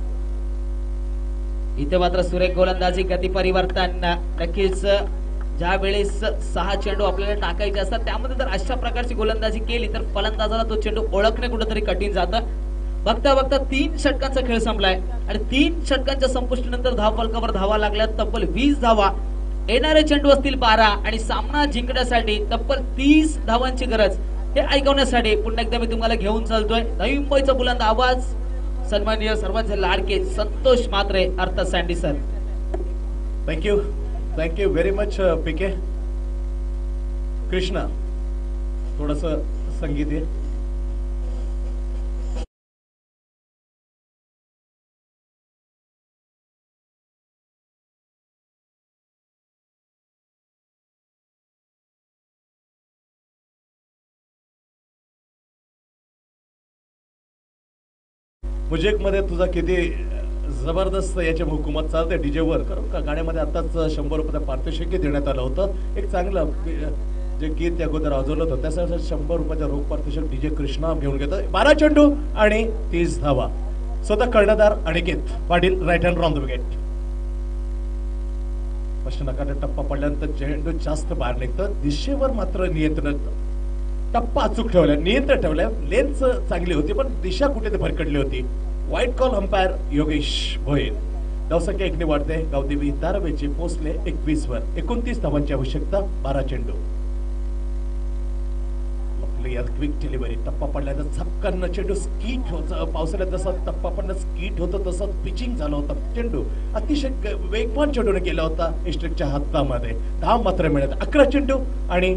Speaker 1: इथे मात्र सुरेख गोलंदाजी गती परिवर्तन. नक्कीच ज्या वेळेस 6 चेंडू आपल्याला टाकायचे असतात त्यामध्ये जर अशा प्रकारची गोलंदाजी केली तर फलंदाजाला तो चेंडू ओळखणे कुठेतरी कठीण जातं. बघता बघता 3 षटकांचा खेळ संपलाय आणि 3 षटकांच्या संपुष्टीनंतर धावफलकावर धावा लागल्यात तब्बल 20 धावा. येणारे चेंडू असतील 12 आणि सामना जिंकण्यासाठी तब्बल 30 धावांची गरज. हे ऐकवण्यासाठी पुन्हा एकदा मी तुम्हाला घेऊन चालतोय नवी मुंबईचा बुलंद आवाज. सन्माननीय सर्वांचे लाडके संतोष म्हात्रे अर्थात Sandy sir.
Speaker 2: Thank you very much PK. Krishna थोडस संगीत आहे. मुजेक मध्ये तुझा किती जबरदस्त याच्या हुकूमत चालते डीजे वर. कारण का गाण्यामध्ये आताच 100 रुपयाचं पारितोषिक देण्यात आलं होतं. एक चांगलं जे गीत अगोदर वाजवलं होतं त्यासाठी 100 रुपयाचं रोख पारितोषिक डीजे कृष्णा घेऊन घेतो. 12 चेंडू आणि 30 धावा. स्वतः कर्णधार Aniket Patil right hand from the wicket. पश्चिम टप्पा पडल्यानंतर चेंडू जास्त बाहेर निघतं. दिशेवर मात्र नियंत्रण. टप्पा अचूक ठेवलाय. नियंत्रण ठेवलंय. लेन्स चांगली होती पण दिशा कुठे भरकडली होती. White call umpire Yogesh Bhoir. धावसंख्या 1 ने वाढते. गावदेवी धारावीचे पोहोचले 21 वर. 29 धावांची आवश्यकता. 12 चेंडू. आपली या क्विक डिलिव्हरी. टप्पा पडल्याचा झपकन चेंडू स्कीट होतं. पावसाळ्यात जसा टप्पा पडणं स्कीट होतं तसं पिचिंग झालं होतं. चेंडू अतिशय वेगवान चेंडूने गेला होता इस्ट्रिकच्या हातामध्ये. धाव मात्र मिळत 11 चेंडू आणि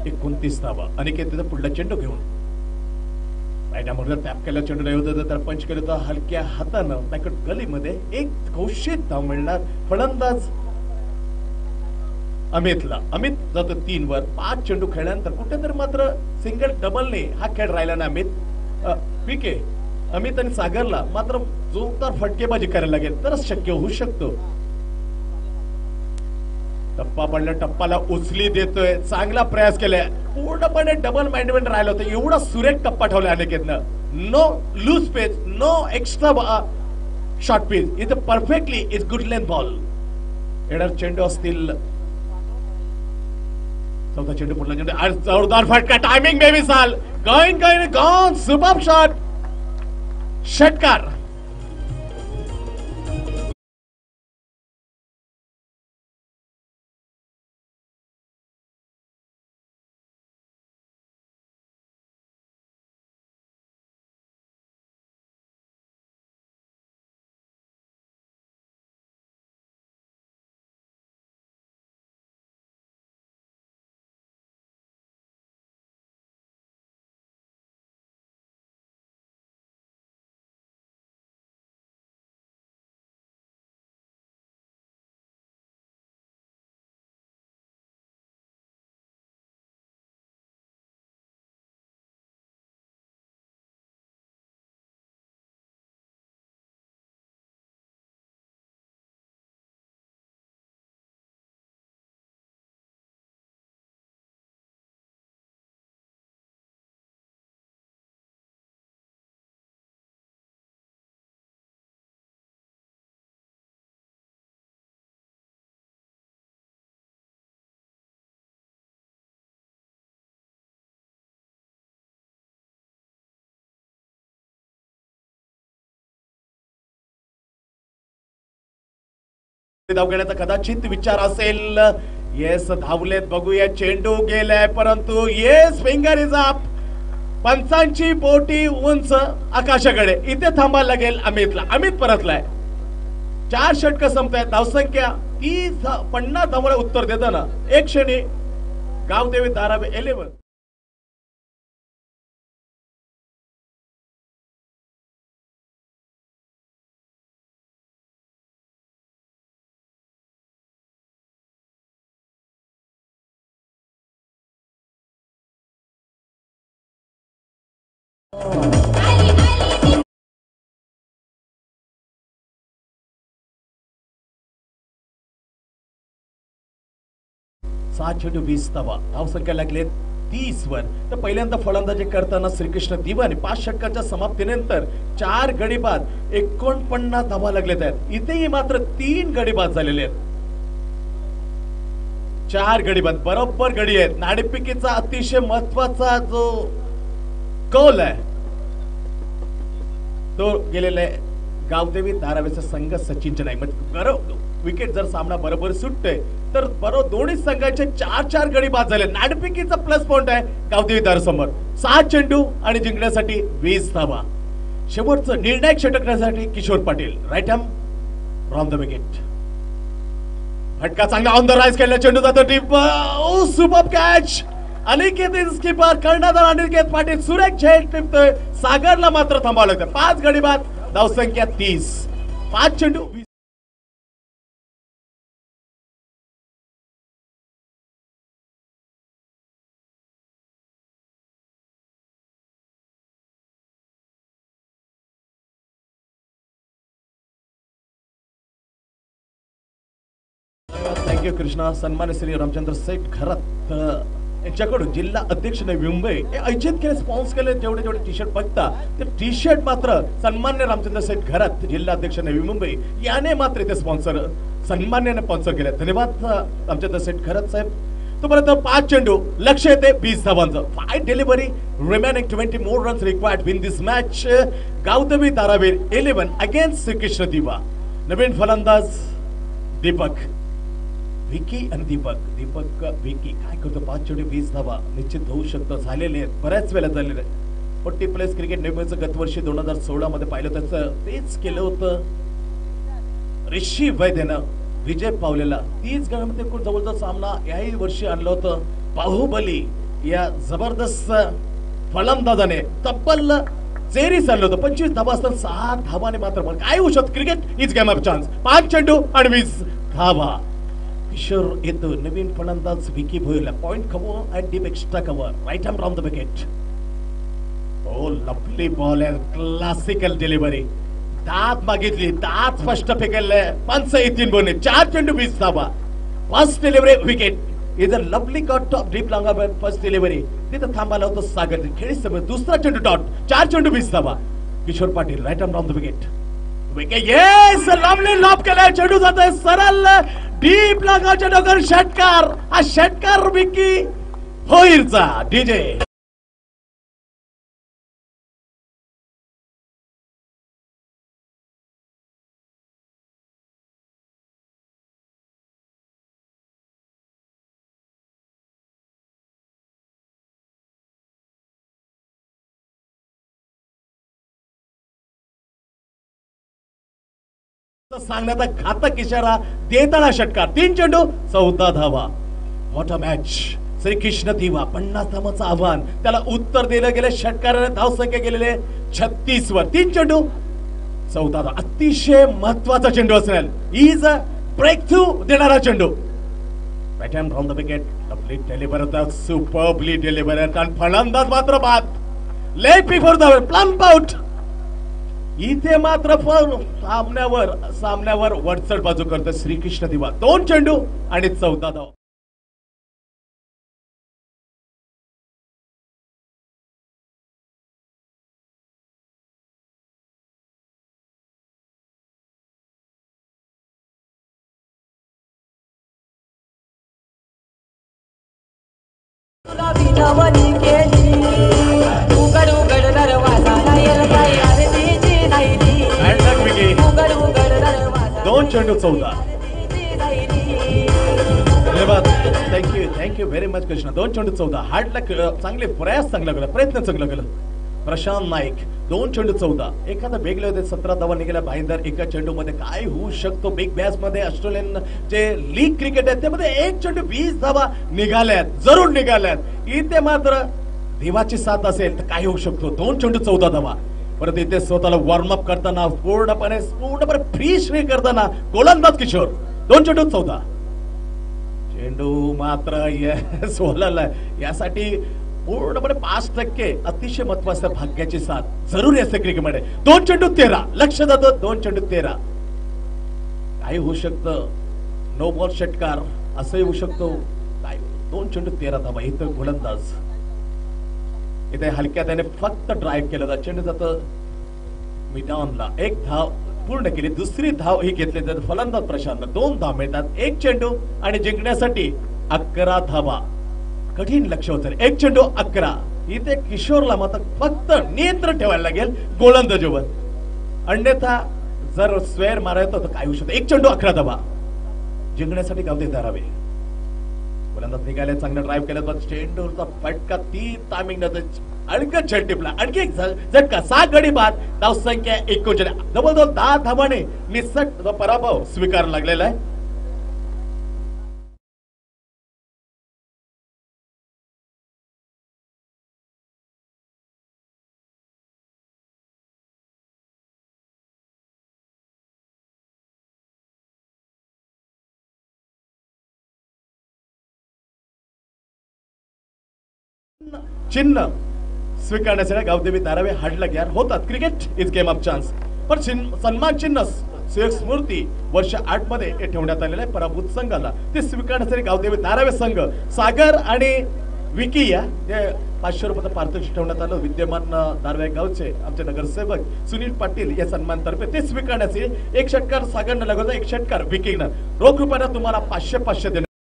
Speaker 2: 29 धावा. अनिकेत तिथं पुढला चेंडू घेऊन टॅप केला. चेंडू नाही होतं तर पंच केलं होतं हलक्या हातानं बॅकवर्ड गलीमध्ये. एक घोषित धाव मिळणार फलंदाज अमितला. अमित जातो 3 वर. 5 चेंडू खेळल्यानंतर कुठेतरी मात्र सिंगल डबलने हा खेळ राहिला ना अमित. पीके अमित आणि सागरला मात्र जोरदार फटकेबाजी करायला लागेल तरच शक्य होऊ शकतो. टप्पा पडला. टप्पाला उचली देतोय. चांगला प्रयास केलाय. पूर्णपणे डबल माइंडमेंट राहिलं होतं. एवढा सुरेख टप्पा ठेवला अनिकेतनं. नो लूज पेस, नो एक्स्ट्रा शॉर्ट पिच. इथं perfectly is good length ball. येणार चेंडू असतील. चौथा चेंडू पुढला चेंडू. आज जोरदार फटका. टायमिंग मे मिसाल. Gone super shot. षटकार. धाव घेण्याचा कदाचित विचार असेल. येस धावलेत. बघूया चेंडू गेलाय परंतु येस फिंगर इज अप. पंचांची बोटी उंच आकाशाकडे. इथे थांबायला लागेल अमितला. अमित परतलाय. 4 षटक संपतायत. धावसंख्या 50 धावांना उत्तर देताना एक क्षणी गावदेवी धारावी 11. चेंडू 20 धावा. धावसंख्या लागले 30 वर. तर पहिल्यांदा फलंदाजी करताना श्रीकृष्ण दिवाने 5 षटकांच्या समाप्तीनंतर 4 गडी बाद 49 धावा लागलेत आहेत. इथेही मात्र 3 गडी बाद झालेले आहेत. 4 गडी बाद बरोबर गडी आहेत. नाणेफेकीचा अतिशय महत्वाचा जो कौल आहे तो गेलेला आहे गावदेवी धारावीचा संघ सचिनच्या नाही. म्हणजे विकेट जर सामना बरोबर सुटतोय तर बरोबर दोन्ही संघाचे 4 गडी बाद झाले. नाणेफेकीचा प्लस पॉइंट आहे गावदेवी धारासमोर. 6 चेंडू आणि जिंकण्यासाठी 20 धावा. शेवटचं निर्णायक षटकण्यासाठी Kishor Patil. Right arm from the wicket. फटका चांगला ऑन द राईज केला. चेंडू जातो deep. Super catch. Aniket skipper कर्णधार अनिकेत पाटील सुरेख झेल टिपतोय. सागरला मात्र थांबावं लागतं. 5 गडी बाद. धावसंख्या 30. 5 चेंडू. थँक्यू कृष्णा. सन्मान्य श्री रामचंद्र सेठ खरात यांच्याकडून जिल्हा अध्यक्ष नवी मुंबई ऐच्छिक केले स्पॉन्स केले. जेवढे टी शर्ट बघता ते टी शर्ट मात्र सन्मान्य रामचंद्र सेठ खरात जिल्हा अध्यक्ष नवी मुंबई याने मात्र इथे स्पॉन्सर सन्मान्याने स्पॉन्सर केले. धन्यवाद रामचंद्र सेठ खरात साहेब. तोपर्यंत 5 चेंडू लक्ष येते 20 धावांचं. 5 डिलिव्हरी रिमेनिंग 20 मोर रन्स रिक्वायर्ड विन दिस मॅच. गावदेवी धारावी 11 अगेन्स्ट श्रीकृष्ण दिवा. नवीन फलंदाज दीपक. विकी आणि दीपक विकी काय करतो 5 चेंडू 20 धावा निश्चित होऊ शकतं झालेले आहेत बऱ्याच वेळा झालेले आहेत. 40 प्लस क्रिकेट नेहमीच गतवर्षी 2016 मध्ये पाहिलं त्याचं तेच केलं होतं ऋषी वैद्यनं विजय पावलेला. तीच गणामध्ये जवळचा सामना याही वर्षी आणलं होतं बाहुबली या जबरदस्त फलंदाजाने तब्बल चेरीस आणलं होतं 25 धावा असतात 6 धावाने मात्र काय होऊ शकतं cricket is game of chance 5 चेंडू आणि 20 धावा. किशोर येतो नवीन फलंदाज विकी भोईरला point cover and deep extra cover right hand round the wicket. Oh lovely ball and classical delivery दात मागितली दात स्पष्ट फेकले पंच येतील बोने 4 चेंडू 20 धावा. First delivery wicket is a lovely cut off deep long first delivery तिथं थांबायला होतं सागर खेळी समोर दुसरा चेंडू डॉट 4 चेंडू 20 धावा. Kishor Patil right hand round the wicket wicket yes lovely lob केला चेंडू जातोय सरळ डीप लगावच्या डोकर षटकार हा षटकार विकी भोईरचा डीजे. सांगण्याचा घातक इशारा देताना षटकार 3 चेंडू 14 धावा. What a match. श्रीकृष्ण दिवा 50 धावांचं आव्हान त्याला उत्तर दिलं गेलं षटकाराने धावसंख्या गेलेले 36 वर 3 चेंडू 14 धावा. अतिशय महत्वाचा चेंडू असेल इज अ ब्रेक थ्रू देणारा चेंडू. Right hand from the wicket lovely deliver होता सुपरबली डिलिव्हर आणि फलंदाज मात्र बाद leg before the plumb out. इथे मात्र सामन्यावर वरचढ बाजू करतो श्रीकृष्ण दिवा 2 चेंडू आणि 14 धावा. दोन चेंडू 14. Thank you very much Krishna. 2 चेंडू 14 हार्डला चांगले प्रयास चांगला केला प्रयत्न चांगला केला. प्रशांत नाईक 2 चेंडू 14 एखादा बेगले होते 17 धावा निघाल्या भाईंदर एका चेंडू मध्ये काय होऊ शकतो. बिग बॅश मध्ये ऑस्ट्रेलियन जे लीग क्रिकेट आहे त्यामध्ये 1 चेंडू 20 धावा निघाल्यात जरूर निघाल्यात. इथे मात्र देवाची साथ असेल तर काय होऊ शकतो. 2 चेंडू 14 धावा. परत इथे स्वतःला वॉर्मअप करताना पूर्णपणे फ्री श्री करताना गोलंदाज किशोर 2 चेंडू 14. चेंडू मात्र सोलाला यासाठी पूर्णपणे 5% अतिशय महत्वाचं भाग्याची साथ जरूरी असते क्रिकेटमध्ये. 2 चेंडू 13 लक्ष जातं 2 चेंडू 13 काय होऊ शकतं. नो बॉल षटकार असंही होऊ शकतो. काय 2 चेंडू 13 धावा. इथं गोलंदाज इथे हलक्या त्याने फक्त ड्राईव्ह केलं जात चेंडू जातं मिडॉनला 1 धाव पूर्ण केली. दुसरी धाव ही घेतली तर फलंदाज प्रशांत 2 धाव मिळतात. 1 चेंडू आणि जिंकण्यासाठी 11 धावा. कठीण लक्ष होतं 1 चेंडू 11. इथे किशोरला मात्र फक्त नियंत्रण ठेवायला लागेल गोलंदाजीवर अन्यथा जर स्वेर मारायचं तर काय होऊ शकतं. 1 चेंडू 11 धावा. जिंकण्यासाठी गावते धारावे गोलंदाज निघाले चांगलं ड्राईव्ह केलं तर चेंडूचा फटका ती टायमिंग अडकत झेल टिपला. आणखी एक झटका 6 गडी बाद धावसंख्या 39 जवळजवळ 10 धावाने निसट पराभव स्वीकारायला लागलेला आहे. चिन्ह स्वीकारण्यासाठी गावदेवी धारावे हाडला ग्यार होतात. Cricket is game of chance पण सन्मान चिन्ह स्मृती वर्ष 8 मध्ये ठेवण्यात आलेलं आहे पराभूत संघाला. ते स्वीकारण्यासाठी गावदेवी धारावे संघ सागर आणि विकी या 500 रुपयाचं पारितोषिक ठेवण्यात आलं. विद्यमान धारावे गावचे आमचे नगरसेवक सुनील पाटील या सन्मानतर्फे ते स्वीकारण्याचे 1 षटकार सागरनं लागवला 1 षटकार विकीनं रोख रुपयानं तुम्हाला 500 देण्यात